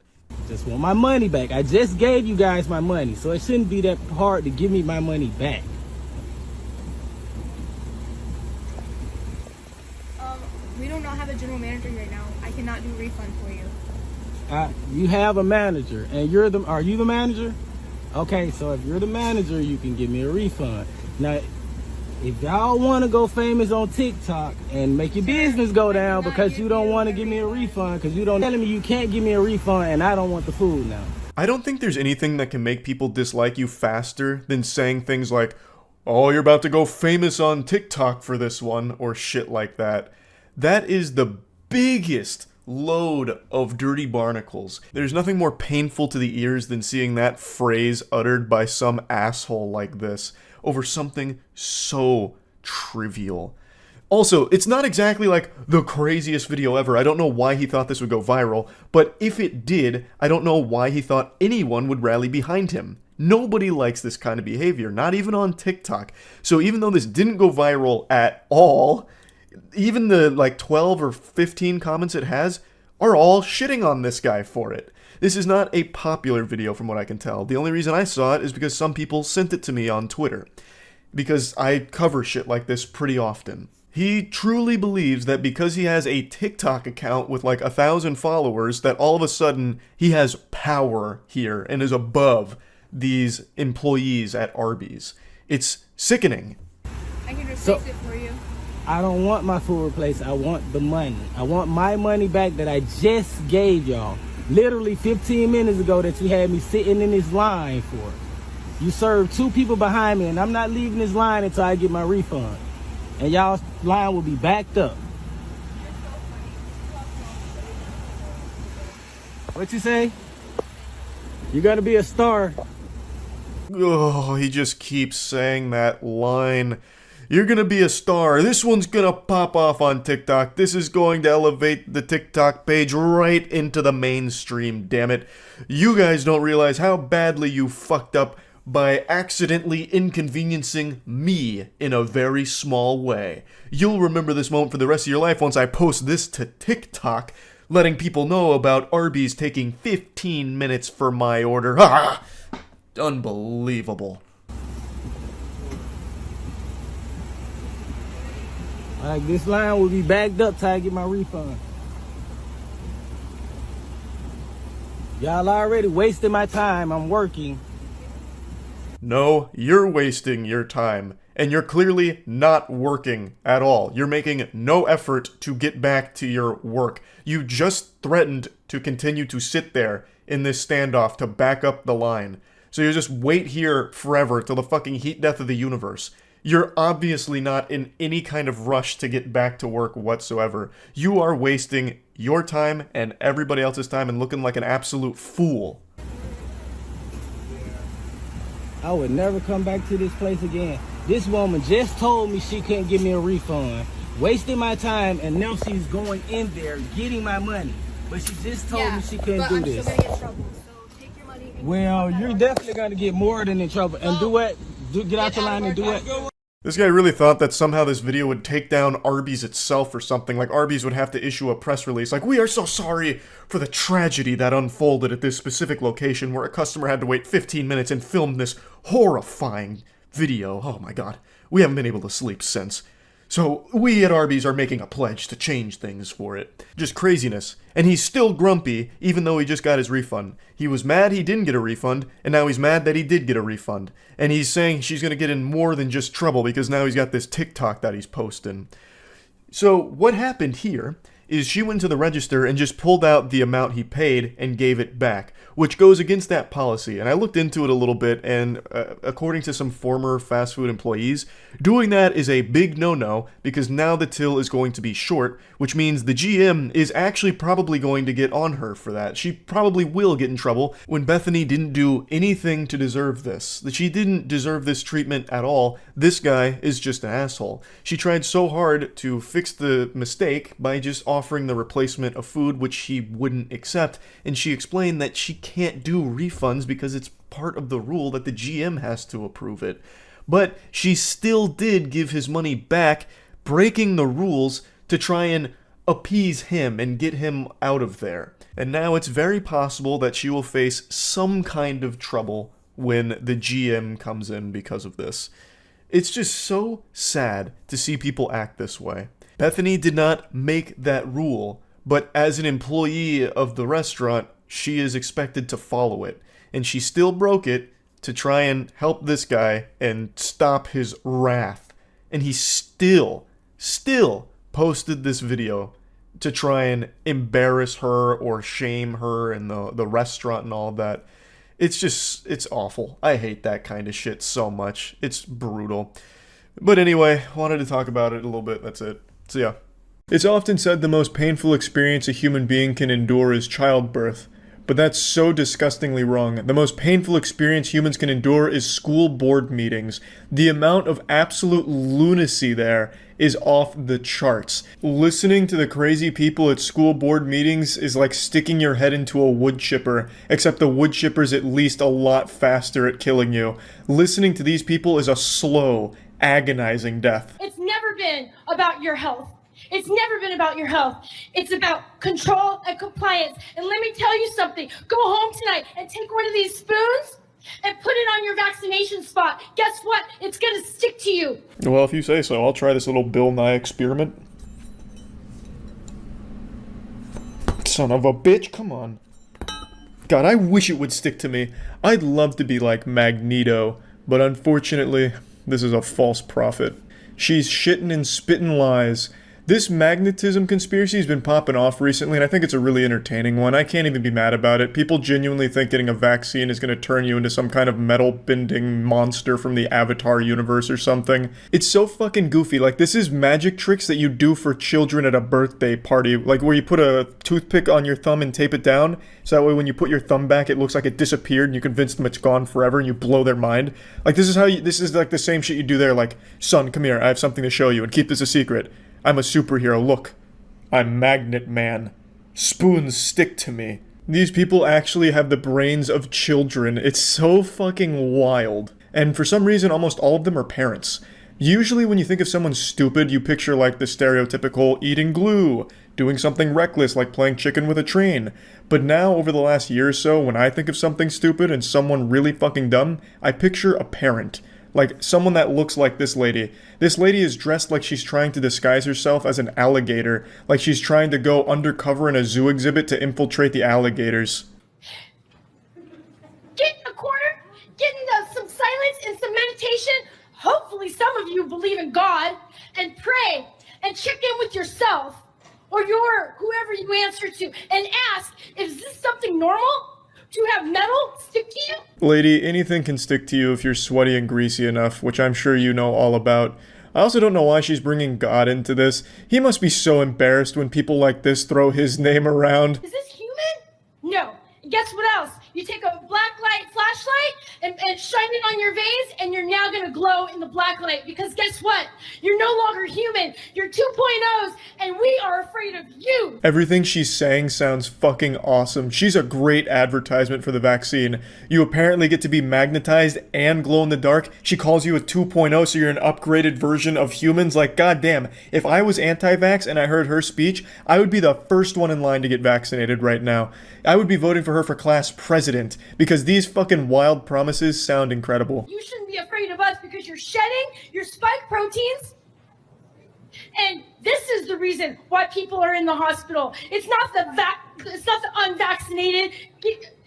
Just want my money back. I just gave you guys my money, so it shouldn't be that hard to give me my money back. We do not have a general manager right now. I cannot do a refund for you. You have a manager, and are you the manager? Okay, so if you're the manager, you can give me a refund. Now, if y'all want to go famous on TikTok and make your business go down because you don't want to give me a refund, because you don't telling me you can't give me a refund and I don't want the food now. I don't think there's anything that can make people dislike you faster than saying things like, oh, you're about to go famous on TikTok for this one, or shit like that. That is the biggest load of dirty barnacles. There's nothing more painful to the ears than seeing that phrase uttered by some asshole like this over something so trivial. Also, it's not exactly like the craziest video ever. I don't know why he thought this would go viral, but if it did, I don't know why he thought anyone would rally behind him. Nobody likes this kind of behavior, not even on TikTok. So even though this didn't go viral at all, even the like 12 or 15 comments it has are all shitting on this guy for it. This is not a popular video from what I can tell. The only reason I saw it is because some people sent it to me on Twitter, because I cover shit like this pretty often. He truly believes that because he has a TikTok account with like 1,000 followers, that all of a sudden he has power here and is above these employees at Arby's. It's sickening. I can replace it for you. I don't want my food replaced. I want the money. I want my money back that I just gave y'all. Literally 15 minutes ago that you had me sitting in this line for. You served 2 people behind me, and I'm not leaving this line until I get my refund. And y'all's line will be backed up. What you say? You're gonna be a star. Oh, he just keeps saying that line. You're gonna be a star. This one's gonna pop off on TikTok. This is going to elevate the TikTok page right into the mainstream, damn it. You guys don't realize how badly you fucked up by accidentally inconveniencing me in a very small way. You'll remember this moment for the rest of your life once I post this to TikTok, letting people know about Arby's taking 15 minutes for my order. Ha! Unbelievable. Like, this line will be backed up till I get my refund. Y'all already wasted my time. I'm working. No, you're wasting your time. And you're clearly not working at all. You're making no effort to get back to your work. You just threatened to continue to sit there in this standoff to back up the line. So you just wait here forever till the fucking heat death of the universe. You're obviously not in any kind of rush to get back to work whatsoever. You are wasting your time and everybody else's time and looking like an absolute fool. I would never come back to this place again. This woman just told me she couldn't give me a refund, wasting my time, and now she's going in there getting my money. But she just told me she couldn't do this. I'm still gonna get in trouble. So take your money Well, you're definitely gonna get more than in trouble. And do what? Get out your line and do what? This guy really thought that somehow this video would take down Arby's itself or something. Like Arby's would have to issue a press release like, "We are so sorry for the tragedy that unfolded at this specific location where a customer had to wait 15 minutes and film this horrifying video. Oh my god. We haven't been able to sleep since. So we at Arby's are making a pledge to change things for it." Just craziness. And he's still grumpy, even though he just got his refund. He was mad he didn't get a refund, and now he's mad that he did get a refund. And he's saying she's gonna get in more than just trouble because now he's got this TikTok that he's posting. So what happened here is she went to the register and just pulled out the amount he paid and gave it back, which goes against that policy. And I looked into it a little bit, and according to some former fast food employees, doing that is a big no-no because now the till is going to be short, which means the GM is actually probably going to get on her for that. She probably will get in trouble when Bethany didn't do anything to deserve this. That she didn't deserve this treatment at all. This guy is just an asshole. She tried so hard to fix the mistake by just offering the replacement of food, which he wouldn't accept, and she explained that she can't do refunds because it's part of the rule that the GM has to approve it. But she still did give his money back, breaking the rules to try and appease him and get him out of there. And now it's very possible that she will face some kind of trouble when the GM comes in because of this. It's just so sad to see people act this way. Bethany did not make that rule, but as an employee of the restaurant, she is expected to follow it. And she still broke it to try and help this guy and stop his wrath. And he still posted this video to try and embarrass her or shame her in the restaurant and all that. It's awful. I hate that kind of shit so much. It's brutal. But anyway, wanted to talk about it a little bit. That's it. So yeah. It's often said the most painful experience a human being can endure is childbirth. But that's so disgustingly wrong. The most painful experience humans can endure is school board meetings. The amount of absolute lunacy there is off the charts. Listening to the crazy people at school board meetings is like sticking your head into a wood chipper, except the wood chipper's at least a lot faster at killing you. Listening to these people is a slow, agonizing death. It's never been about your health. It's never been about your health. It's about control and compliance. And let me tell you something. Go home tonight and take one of these spoons and put it on your vaccination spot. Guess what? It's going to stick to you. Well, if you say so, I'll try this little Bill Nye experiment. Son of a bitch, come on. God, I wish it would stick to me. I'd love to be like Magneto, but unfortunately, this is a false prophet. She's shitting and spitting lies. This magnetism conspiracy has been popping off recently, and I think it's a really entertaining one. I can't even be mad about it. People genuinely think getting a vaccine is going to turn you into some kind of metal-bending monster from the Avatar universe or something. It's so fucking goofy. Like, this is magic tricks that you do for children at a birthday party. Like, where you put a toothpick on your thumb and tape it down, so that way when you put your thumb back, it looks like it disappeared, and you convince them it's gone forever, and you blow their mind. Like, this is like the same shit you do there, like, son, come here, I have something to show you, and keep this a secret. I'm a superhero, look. I'm Magnet Man. Spoons stick to me. These people actually have the brains of children. It's so fucking wild. And for some reason, almost all of them are parents. Usually when you think of someone stupid, you picture like the stereotypical eating glue, doing something reckless like playing chicken with a train. But now, over the last year or so, when I think of something stupid and someone really fucking dumb, I picture a parent. Like, someone that looks like this lady. This lady is dressed like she's trying to disguise herself as an alligator. Like she's trying to go undercover in a zoo exhibit to infiltrate the alligators. Get in a corner, get into some silence and some meditation. Hopefully some of you believe in God. And pray and check in with yourself or whoever you answer to and ask, is this something normal? To have metal stick to you? Lady, anything can stick to you if you're sweaty and greasy enough, which I'm sure you know all about. I also don't know why she's bringing God into this. He must be so embarrassed when people like this throw his name around. Is this human? No. Guess what else? You take a black light flashlight and shine it on your veins, and you're now going to glow in the black light. Because guess what? You're no longer human. You're 2.0s, and we are afraid of you. Everything she's saying sounds fucking awesome. She's a great advertisement for the vaccine. You apparently get to be magnetized and glow in the dark. She calls you a 2.0, so you're an upgraded version of humans. Like, goddamn, if I was anti-vax and I heard her speech, I would be the first one in line to get vaccinated right now. I would be voting for her for class president, because these fucking wild promises sound incredible. You shouldn't be afraid of us because you're shedding your spike proteins. And this is the reason why people are in the hospital. It's not the unvaccinated.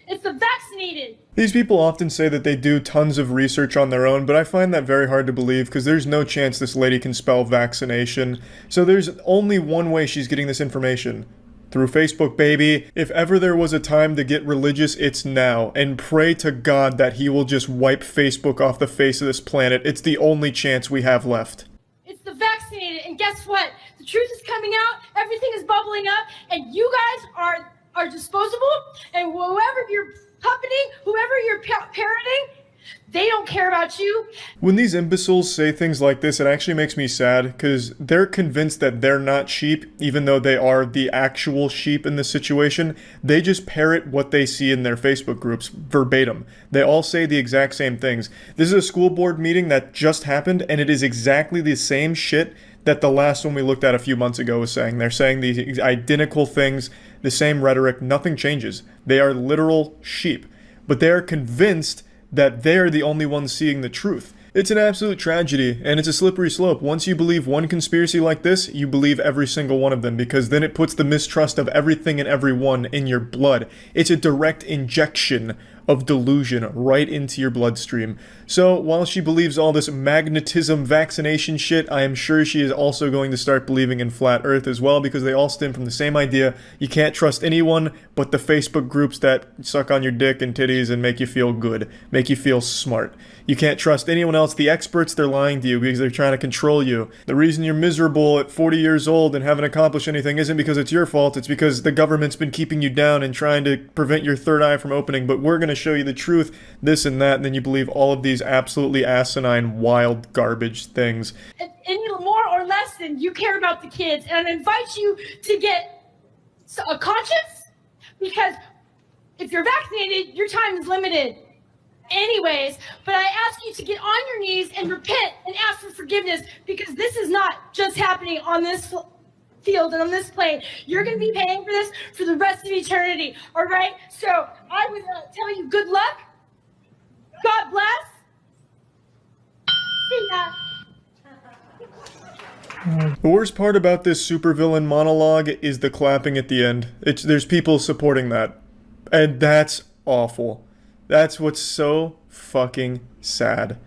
It's the vaccinated. These people often say that they do tons of research on their own, but I find that very hard to believe because there's no chance this lady can spell vaccination. So there's only one way she's getting this information. Through Facebook, baby. If ever there was a time to get religious, it's now. And pray to God that he will just wipe Facebook off the face of this planet. It's the only chance we have left. It's the vaccinated. And guess what? The truth is coming out. Everything is bubbling up. And you guys are disposable. And whoever you're puppeting, whoever you're parroting, they don't care about you. When these imbeciles say things like this, it actually makes me sad, because they're convinced that they're not sheep, even though they are the actual sheep in this situation. They just parrot what they see in their Facebook groups, verbatim. They all say the exact same things. This is a school board meeting that just happened, and it is exactly the same shit that the last one we looked at a few months ago was saying. They're saying the identical things, the same rhetoric, nothing changes. They are literal sheep. But they are convinced that they're the only ones seeing the truth. It's an absolute tragedy, and it's a slippery slope. Once you believe one conspiracy like this, you believe every single one of them, because then it puts the mistrust of everything and everyone in your blood. It's a direct injection of delusion right into your bloodstream. So while she believes all this magnetism vaccination shit, I am sure she is also going to start believing in flat earth as well, because they all stem from the same idea. You can't trust anyone but the Facebook groups that suck on your dick and titties and make you feel good, make you feel smart. You can't trust anyone else. The experts, they're lying to you because they're trying to control you. The reason you're miserable at 40 years old and haven't accomplished anything isn't because it's your fault. It's because the government's been keeping you down and trying to prevent your third eye from opening. But we're going to show you the truth, this and that, and then you believe all of these absolutely asinine, wild, garbage things. Any more or less than you care about the kids. And I invite you to get a conscience, because if you're vaccinated, your time is limited anyways. But I ask you to get on your knees and repent and ask for forgiveness, because this is not just happening on this field and on this plane. You're going to be paying for this for the rest of eternity, all right? So I would tell you good luck. God bless. See ya. The worst part about this supervillain monologue is the clapping at the end. There's people supporting that. And that's awful. That's what's so fucking sad.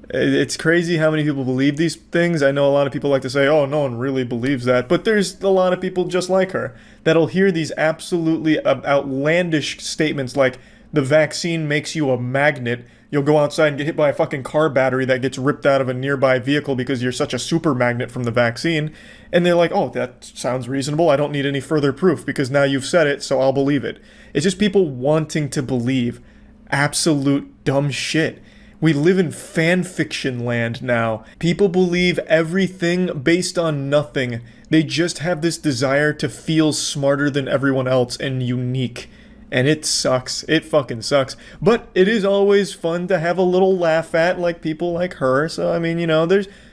It's crazy how many people believe these things. I know a lot of people like to say, oh, no one really believes that. But there's a lot of people just like her that'll hear these absolutely outlandish statements like, the vaccine makes you a magnet. You'll go outside and get hit by a fucking car battery that gets ripped out of a nearby vehicle because you're such a super magnet from the vaccine. And they're like, oh, that sounds reasonable. I don't need any further proof because now you've said it, so I'll believe it. It's just people wanting to believe absolute dumb shit. We live in fan fiction land now. People believe everything based on nothing. They just have this desire to feel smarter than everyone else and unique. And it sucks. It fucking sucks. But it is always fun to have a little laugh at, like people like her. So, I mean, you know,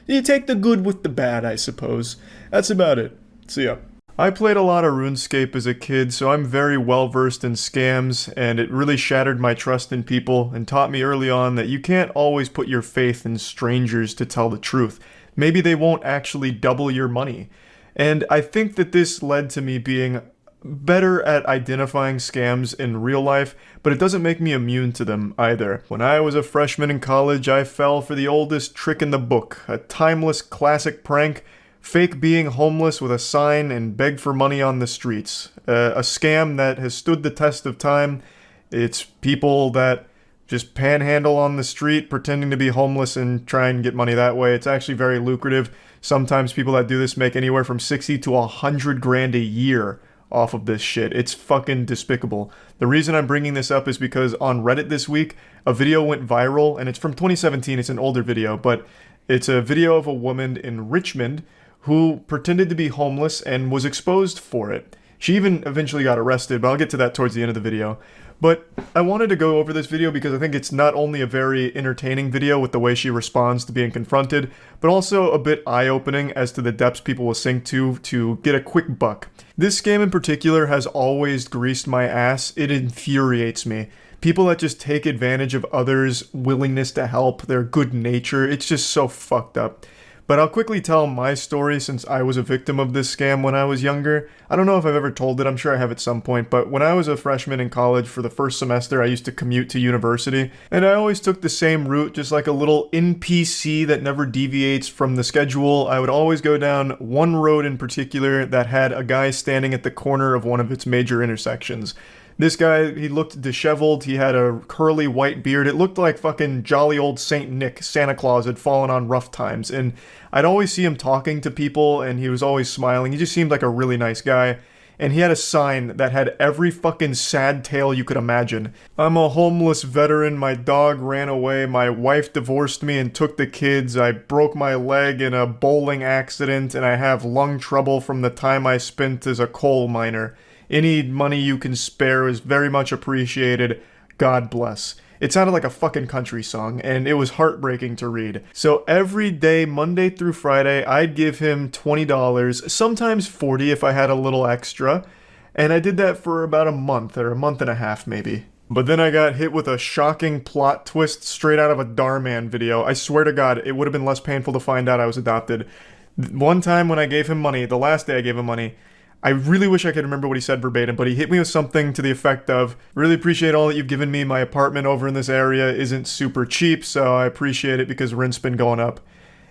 you take the good with the bad, I suppose. That's about it. See ya. I played a lot of RuneScape as a kid, so I'm very well versed in scams, and it really shattered my trust in people and taught me early on that you can't always put your faith in strangers to tell the truth. Maybe they won't actually double your money. And I think that this led to me being better at identifying scams in real life, but it doesn't make me immune to them either. When I was a freshman in college, I fell for the oldest trick in the book, a timeless classic prank, fake being homeless with a sign and beg for money on the streets. A scam that has stood the test of time. It's people that just panhandle on the street pretending to be homeless and try and get money that way. It's actually very lucrative. Sometimes people that do this make anywhere from 60 to 100 grand a year off of this shit. It's fucking despicable. The reason I'm bringing this up is because on Reddit this week, a video went viral, and it's from 2017, it's an older video, but it's a video of a woman in Richmond who pretended to be homeless and was exposed for it. She even eventually got arrested, but I'll get to that towards the end of the video. But I wanted to go over this video because I think it's not only a very entertaining video with the way she responds to being confronted, but also a bit eye-opening as to the depths people will sink to get a quick buck. This scam in particular has always greased my ass. It infuriates me. People that just take advantage of others' willingness to help, their good nature, it's just so fucked up. But I'll quickly tell my story since I was a victim of this scam when I was younger. I don't know if I've ever told it, I'm sure I have at some point, but when I was a freshman in college for the first semester, I used to commute to university, and I always took the same route, just like a little NPC that never deviates from the schedule. I would always go down one road in particular that had a guy standing at the corner of one of its major intersections. This guy, he looked disheveled, he had a curly white beard, it looked like fucking jolly old Saint Nick, Santa Claus had fallen on rough times, and I'd always see him talking to people, and he was always smiling, he just seemed like a really nice guy, and he had a sign that had every fucking sad tale you could imagine. I'm a homeless veteran, my dog ran away, my wife divorced me and took the kids, I broke my leg in a bowling accident, and I have lung trouble from the time I spent as a coal miner. Any money you can spare is very much appreciated. God bless. It sounded like a fucking country song, and it was heartbreaking to read. So every day, Monday through Friday, I'd give him $20, sometimes $40 if I had a little extra, and I did that for about a month, or a month and a half maybe. But then I got hit with a shocking plot twist straight out of a Darman video. I swear to God, it would have been less painful to find out I was adopted. One time when I gave him money, the last day I gave him money, I really wish I could remember what he said verbatim, but he hit me with something to the effect of, really appreciate all that you've given me. My apartment over in this area isn't super cheap, so I appreciate it because rent's been going up.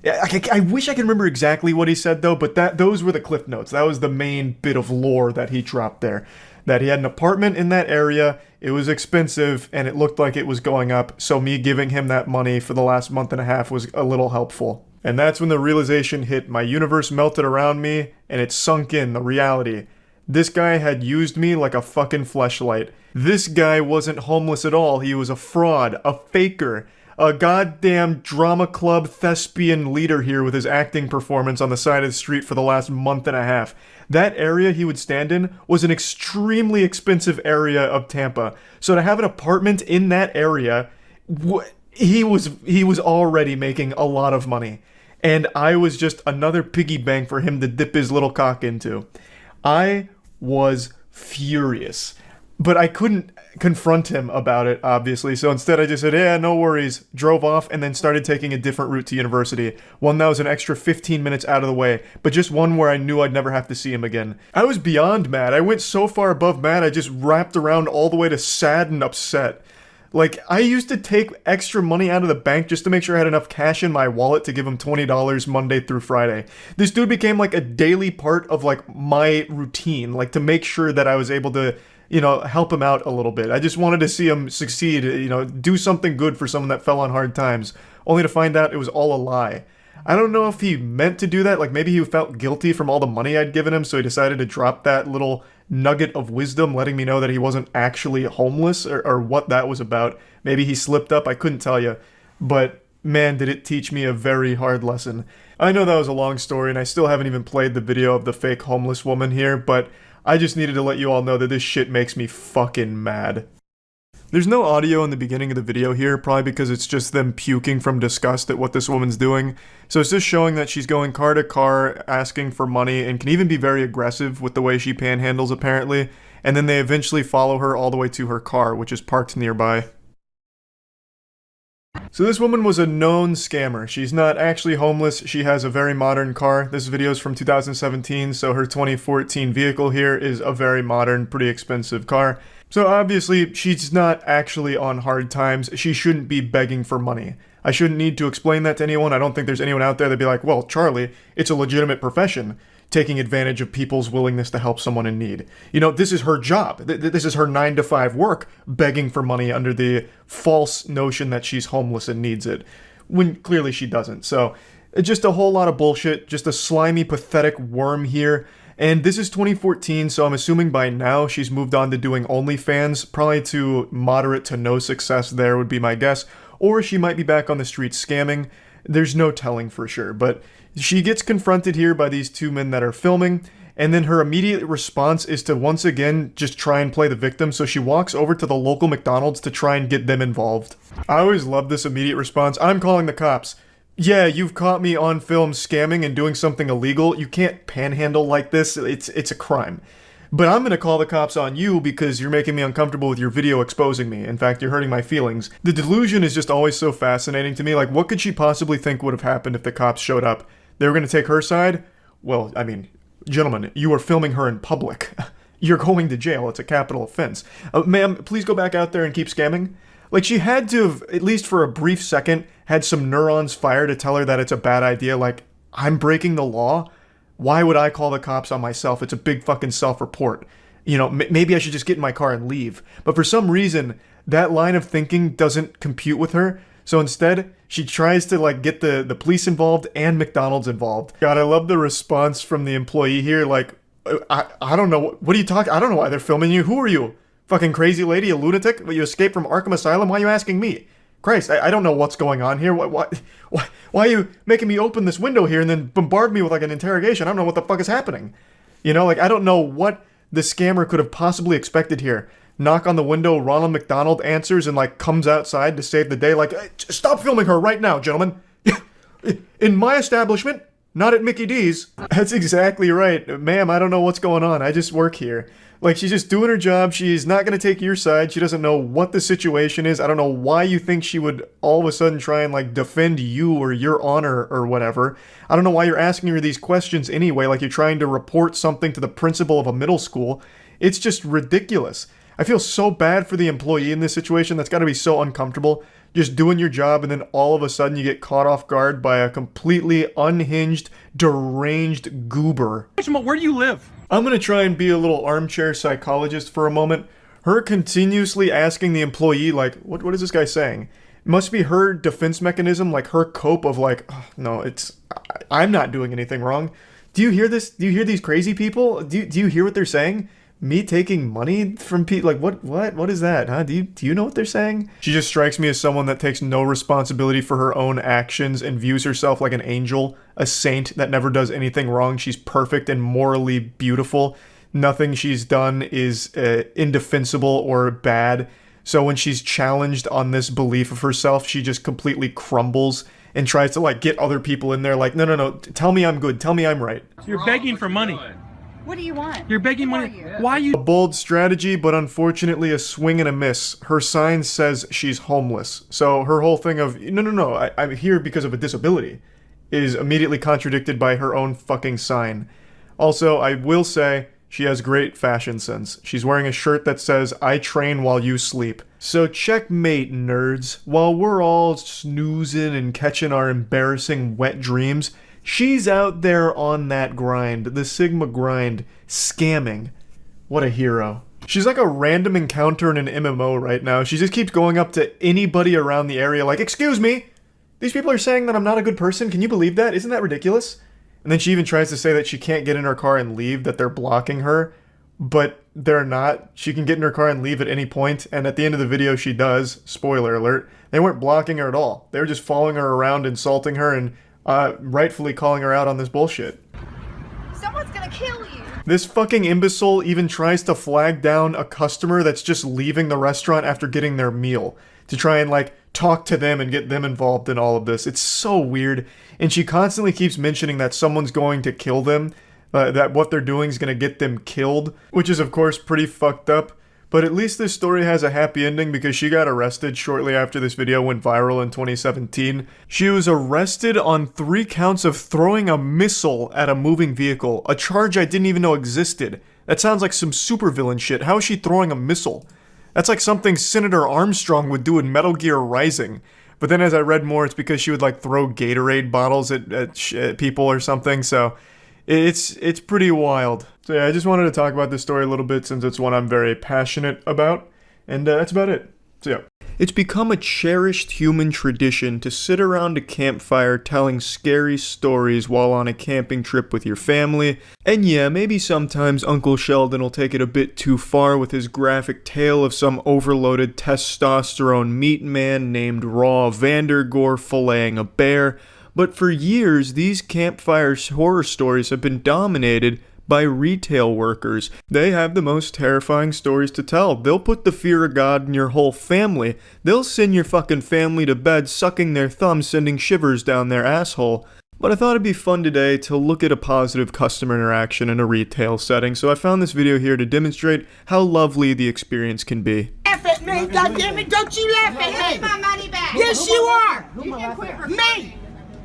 I wish I could remember exactly what he said though, but those were the cliff notes. That was the main bit of lore that he dropped there. That he had an apartment in that area, it was expensive, and it looked like it was going up, so me giving him that money for the last month and a half was a little helpful. And that's when the realization hit. My universe melted around me, and it sunk in, the reality. This guy had used me like a fucking fleshlight. This guy wasn't homeless at all. He was a fraud, a faker, a goddamn drama club thespian leader here with his acting performance on the side of the street for the last month and a half. That area he would stand in was an extremely expensive area of Tampa. So to have an apartment in that area, he was already making a lot of money. And I was just another piggy bank for him to dip his little cock into. I was furious. But I couldn't confront him about it, obviously, so instead I just said, yeah, no worries, drove off, and then started taking a different route to university. One that was an extra 15 minutes out of the way, but just one where I knew I'd never have to see him again. I was beyond mad. I went so far above mad, I just wrapped around all the way to sad and upset. Like, I used to take extra money out of the bank just to make sure I had enough cash in my wallet to give him $20 Monday through Friday. This dude became like a daily part of like my routine, like to make sure that I was able to, you know, help him out a little bit. I just wanted to see him succeed, you know, do something good for someone that fell on hard times, only to find out it was all a lie. I don't know if he meant to do that, like maybe he felt guilty from all the money I'd given him, so he decided to drop that little nugget of wisdom, letting me know that he wasn't actually homeless, or what that was about. Maybe he slipped up, I couldn't tell you. But man, did it teach me a very hard lesson. I know that was a long story, and I still haven't even played the video of the fake homeless woman here, but I just needed to let you all know that this shit makes me fucking mad. There's no audio in the beginning of the video here, probably because it's just them puking from disgust at what this woman's doing. So it's just showing that she's going car to car, asking for money, and can even be very aggressive with the way she panhandles, apparently. And then they eventually follow her all the way to her car, which is parked nearby. So this woman was a known scammer. She's not actually homeless, she has a very modern car. This video is from 2017, so her 2014 vehicle here is a very modern, pretty expensive car. So obviously, she's not actually on hard times. She shouldn't be begging for money. I shouldn't need to explain that to anyone. I don't think there's anyone out there that'd be like, well, Charlie, it's a legitimate profession, taking advantage of people's willingness to help someone in need. You know, this is her job. This is her 9-to-5 work, begging for money under the false notion that she's homeless and needs it, when clearly she doesn't. So, just a whole lot of bullshit, just a slimy, pathetic worm here. And this is 2014, so I'm assuming by now she's moved on to doing OnlyFans, probably to moderate to no success there would be my guess, or she might be back on the streets scamming. There's no telling for sure, but she gets confronted here by these two men that are filming, and then her immediate response is to once again just try and play the victim, so she walks over to the local McDonald's to try and get them involved. I always love this immediate response. I'm calling the cops. Yeah, you've caught me on film scamming and doing something illegal. You can't panhandle like this. It's a crime. But I'm gonna call the cops on you because you're making me uncomfortable with your video exposing me. In fact, you're hurting my feelings. The delusion is just always so fascinating to me. Like, what could she possibly think would have happened if the cops showed up? They were gonna take her side? Well, I mean, gentlemen, you are filming her in public. You're going to jail. It's a capital offense. Ma'am, please go back out there and keep scamming. Like, she had to have, at least for a brief second, had some neurons fire to tell her that it's a bad idea. Like, I'm breaking the law? Why would I call the cops on myself? It's a big fucking self-report. You know, maybe I should just get in my car and leave. But for some reason, that line of thinking doesn't compute with her. So instead, she tries to, like, get the police involved and McDonald's involved. God, I love the response from the employee here. Like, I don't know. What are you talking? I don't know why they're filming you. Who are you? Fucking crazy lady, a lunatic? You escaped from Arkham Asylum? Why are you asking me? Christ, I don't know what's going on here. Why are you making me open this window here and then bombard me with like an interrogation? I don't know what the fuck is happening. You know, like, I don't know what the scammer could have possibly expected here. Knock on the window, Ronald McDonald answers and like comes outside to save the day. Like, hey, stop filming her right now, gentlemen. In my establishment, not at Mickey D's. That's exactly right. Ma'am, I don't know what's going on. I just work here. Like, she's just doing her job. She's not going to take your side. She doesn't know what the situation is. I don't know why you think she would all of a sudden try and, like, defend you or your honor or whatever. I don't know why you're asking her these questions anyway, like you're trying to report something to the principal of a middle school. It's just ridiculous. I feel so bad for the employee in this situation. That's got to be so uncomfortable. Just doing your job and then all of a sudden you get caught off guard by a completely unhinged, deranged goober. Where do you live? I'm gonna try and be a little armchair psychologist for a moment. Her continuously asking the employee, like, what is this guy saying? It must be her defense mechanism, like her cope of like, oh, no, I'm not doing anything wrong. Do you hear this? Do you hear these crazy people? Do you hear what they're saying? Me taking money from people? Like, what is that, huh? Do you know what they're saying? She just strikes me as someone that takes no responsibility for her own actions and views herself like an angel, a saint that never does anything wrong. She's perfect and morally beautiful. Nothing she's done is indefensible or bad. So when she's challenged on this belief of herself, she just completely crumbles and tries to, like, get other people in there like, no, tell me I'm good, tell me I'm right. You're begging for money. What do you want? You're begging money. Why are you? A bold strategy, but unfortunately a swing and a miss. Her sign says she's homeless. So her whole thing of, no, I'm here because of a disability, is immediately contradicted by her own fucking sign. Also, I will say, she has great fashion sense. She's wearing a shirt that says, I train while you sleep. So checkmate, nerds. While we're all snoozing and catching our embarrassing wet dreams, she's out there on that grind, the Sigma grind, scamming. What a hero. She's like a random encounter in an MMO right now. She just keeps going up to anybody around the area like, excuse me, these people are saying that I'm not a good person. Can you believe that? Isn't that ridiculous? And then she even tries to say that she can't get in her car and leave, that they're blocking her. But they're not. She can get in her car and leave at any point, and at the end of the video she does. Spoiler alert. They weren't blocking her at all. They were just following her around, insulting her, and rightfully calling her out on this bullshit. Someone's gonna kill you. This fucking imbecile even tries to flag down a customer that's just leaving the restaurant after getting their meal to try and, like, talk to them and get them involved in all of this. It's so weird. And she constantly keeps mentioning that someone's going to kill them, that what they're doing is going to get them killed, which is, of course, pretty fucked up. But at least this story has a happy ending because she got arrested shortly after this video went viral in 2017. She was arrested on 3 counts of throwing a missile at a moving vehicle, a charge I didn't even know existed. That sounds like some supervillain shit. How is she throwing a missile? That's like something Senator Armstrong would do in Metal Gear Rising. But then as I read more, it's because she would, like, throw Gatorade bottles at people or something, so it's pretty wild. So yeah, I just wanted to talk about this story a little bit since it's one I'm very passionate about, and that's about it. So yeah. It's become a cherished human tradition to sit around a campfire telling scary stories while on a camping trip with your family. And yeah, maybe sometimes Uncle Sheldon will take it a bit too far with his graphic tale of some overloaded testosterone meat man named Raw Vandergore filleting a bear. But for years, these campfire horror stories have been dominated by retail workers. They have the most terrifying stories to tell. They'll put the fear of God in your whole family. They'll send your fucking family to bed sucking their thumbs, sending shivers down their asshole. But I thought it'd be fun today to look at a positive customer interaction in a retail setting, so I found this video here to demonstrate how lovely the experience can be. Laugh at me, goddammit, don't you laugh at me! Take my money back! Yes, you are! You can quit Me!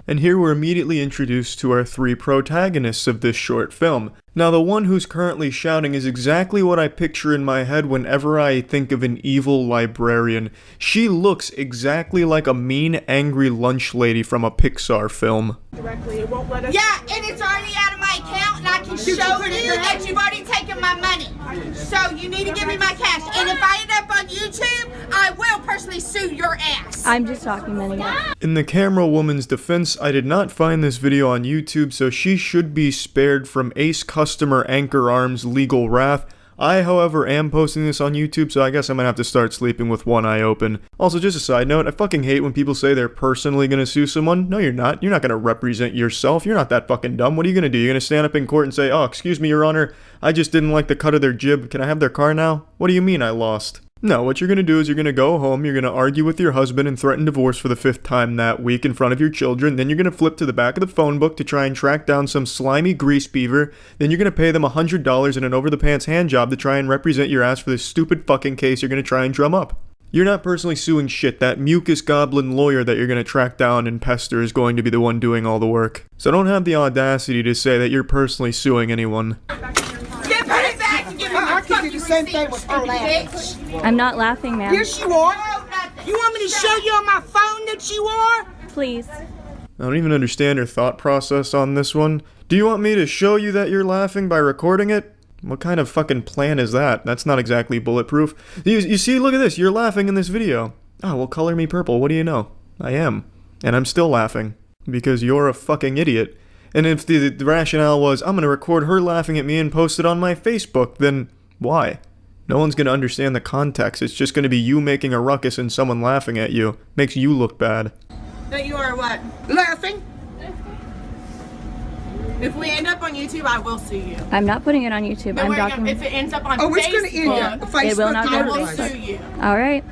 And here we're immediately introduced to our three protagonists of this short film. Now, the one who's currently shouting is exactly what I picture in my head whenever I think of an evil librarian. She looks exactly like a mean, angry lunch lady from a Pixar film. Directly, it won't let us. Yeah, and it's already out of my account, and I can show you that you've already taken my money. So you need to give me my cash. And if I end up on YouTube, I will personally sue your ass. I'm just documenting it. In the camera woman's defense, I did not find this video on YouTube, so she should be spared from Ace Customer Anchor Arms' legal wrath. I, however, am posting this on YouTube, so I guess I might have to start sleeping with one eye open. Also, just a side note, I fucking hate when people say they're personally gonna sue someone. No, you're not. You're not gonna represent yourself. You're not that fucking dumb. What are you gonna do? You're gonna stand up in court and say, "Oh, excuse me, Your Honor, I just didn't like the cut of their jib. Can I have their car now?" What do you mean I lost? No, what you're gonna do is you're gonna go home, you're gonna argue with your husband and threaten divorce for the 5th time that week in front of your children, then you're gonna flip to the back of the phone book to try and track down some slimy grease beaver, then you're gonna pay them $100 in an over-the-pants hand job to try and represent your ass for this stupid fucking case you're gonna try and drum up. You're not personally suing shit. That mucus goblin lawyer that you're gonna track down and pester is going to be the one doing all the work. So don't have the audacity to say that you're personally suing anyone. I can do the same thing with her laughing. I'm not laughing, ma'am. Yes, you are. You want me to show you on my phone that you are? Please. I don't even understand her thought process on this one. Do you want me to show you that you're laughing by recording it? What kind of fucking plan is that? That's not exactly bulletproof. You see, look at this. You're laughing in this video. Oh, well, color me purple. What do you know? I am. And I'm still laughing. Because you're a fucking idiot. And if the rationale was, I'm gonna record her laughing at me and post it on my Facebook, then why? No one's gonna understand the context. It's just gonna be you making a ruckus and someone laughing at you. Makes you look bad. That you are what? Laughing? If we end up on YouTube, I will sue you. I'm not putting it on YouTube. No, I'm wait, documenting. if it ends up on Oh, Facebook, it's going to end up. It will not I go to will Facebook. sue you. All right.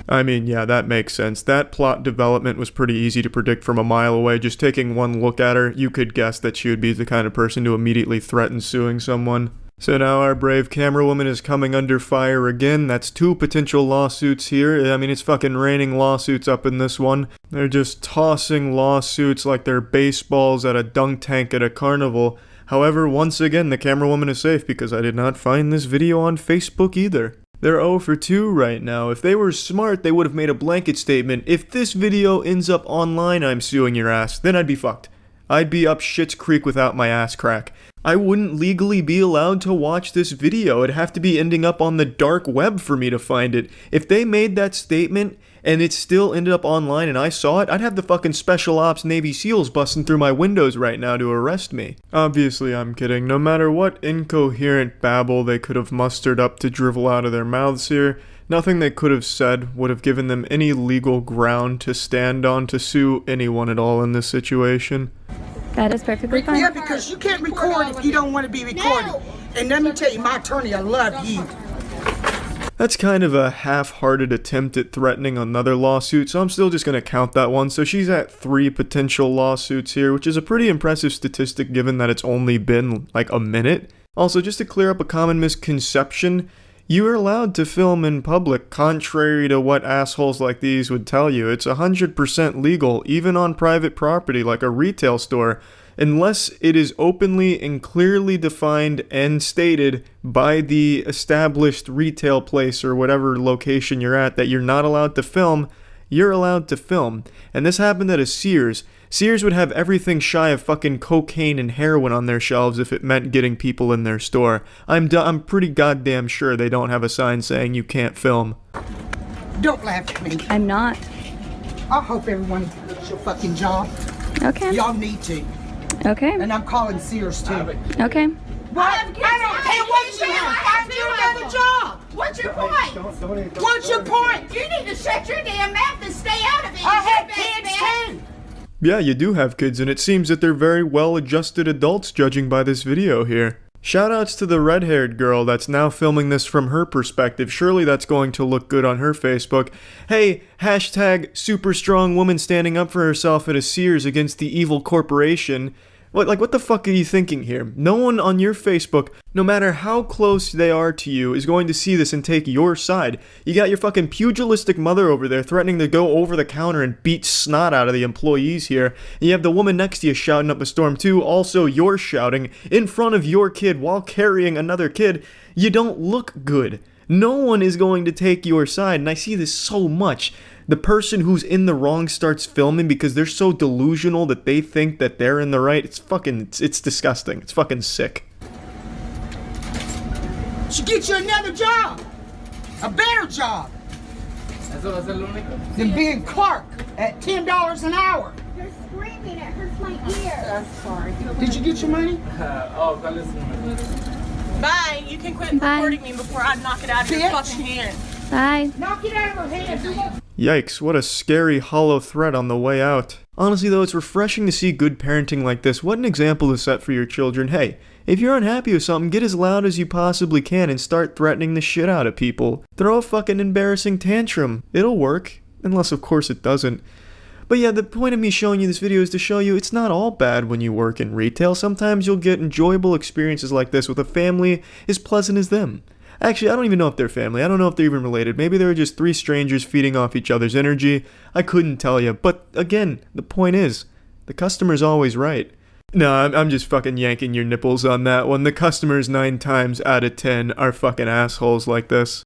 I mean, yeah, that makes sense. That plot development was pretty easy to predict from a mile away. Just taking one look at her, you could guess that she would be the kind of person to immediately threaten suing someone. So now our brave camera woman is coming under fire again. That's 2 potential lawsuits here. I mean, it's fucking raining lawsuits up in this one. They're just tossing lawsuits like they're baseballs at a dunk tank at a carnival. However, once again, the camera woman is safe because I did not find this video on Facebook either. They're 0 for 2 right now. If they were smart, they would have made a blanket statement. If this video ends up online, I'm suing your ass. Then I'd be fucked. I'd be up Schitt's Creek without my ass crack. I wouldn't legally be allowed to watch this video. It'd have to be ending up on the dark web for me to find it. If they made that statement and it still ended up online and I saw it, I'd have the fucking Special Ops Navy SEALs busting through my windows right now to arrest me. Obviously, I'm kidding. No matter what incoherent babble they could have mustered up to drivel out of their mouths here, nothing they could have said would have given them any legal ground to stand on to sue anyone at all in this situation. That is perfectly fine. Yeah, because you can't record if you don't want to be recorded. No. And let me tell you, my attorney, I love you. That's kind of a half-hearted attempt at threatening another lawsuit, so I'm still just going to count that one. So she's at 3 potential lawsuits here, which is a pretty impressive statistic given that it's only been like a minute. Also, just to clear up a common misconception, you are allowed to film in public, contrary to what assholes like these would tell you. It's 100% legal, even on private property like a retail store, unless it is openly and clearly defined and stated by the established retail place or whatever location you're at that you're not allowed to film. You're allowed to film. And this happened at a Sears. Sears would have everything shy of fucking cocaine and heroin on their shelves if it meant getting people in their store. I'm pretty goddamn sure they don't have a sign saying you can't film. Don't laugh at me. I'm not. I hope everyone does your fucking job. Okay. Y'all need to. Okay. And I'm calling Sears too. Okay. I don't care what you have. Find you another job. What's your point? What's your point? You need to shut your damn mouth and stay out of it. I It's your have best kids bet. too. Yeah, you do have kids, and it seems that they're very well-adjusted adults judging by this video here. Shoutouts to the red-haired girl that's now filming this from her perspective. Surely that's going to look good on her Facebook. Hey, hashtag super strong woman standing up for herself at a Sears against the evil corporation. What the fuck are you thinking here? No one on your Facebook, no matter how close they are to you, is going to see this and take your side. You got your fucking pugilistic mother over there threatening to go over the counter and beat snot out of the employees here. And you have the woman next to you shouting up a storm too. Also, you're shouting in front of your kid while carrying another kid. You don't look good. No one is going to take your side, and I see this so much. The person who's in the wrong starts filming because they're so delusional that they think that they're in the right. It's disgusting. It's fucking sick. Should get you another job. A better job. Than being Clark at $10 an hour. You're screaming. It hurts my ear. I'm sorry. Did you get your money? Bye. You can quit recording me before I knock it out of your fucking hand. Bye. Knock it out of her hand. Yikes, what a scary hollow threat on the way out. Honestly though, it's refreshing to see good parenting like this. What an example to set for your children. Hey, if you're unhappy with something, get as loud as you possibly can and start threatening the shit out of people. Throw a fucking embarrassing tantrum. It'll work. Unless of course it doesn't. But yeah, the point of me showing you this video is to show you it's not all bad when you work in retail. Sometimes you'll get enjoyable experiences like this with a family as pleasant as them. Actually, I don't even know if they're family. I don't know if they're even related. Maybe they were just three strangers feeding off each other's energy. I couldn't tell you. But again, the point is, the customer's always right. No, I'm just fucking yanking your nipples on that one. The customers 9 times out of 10 are fucking assholes like this.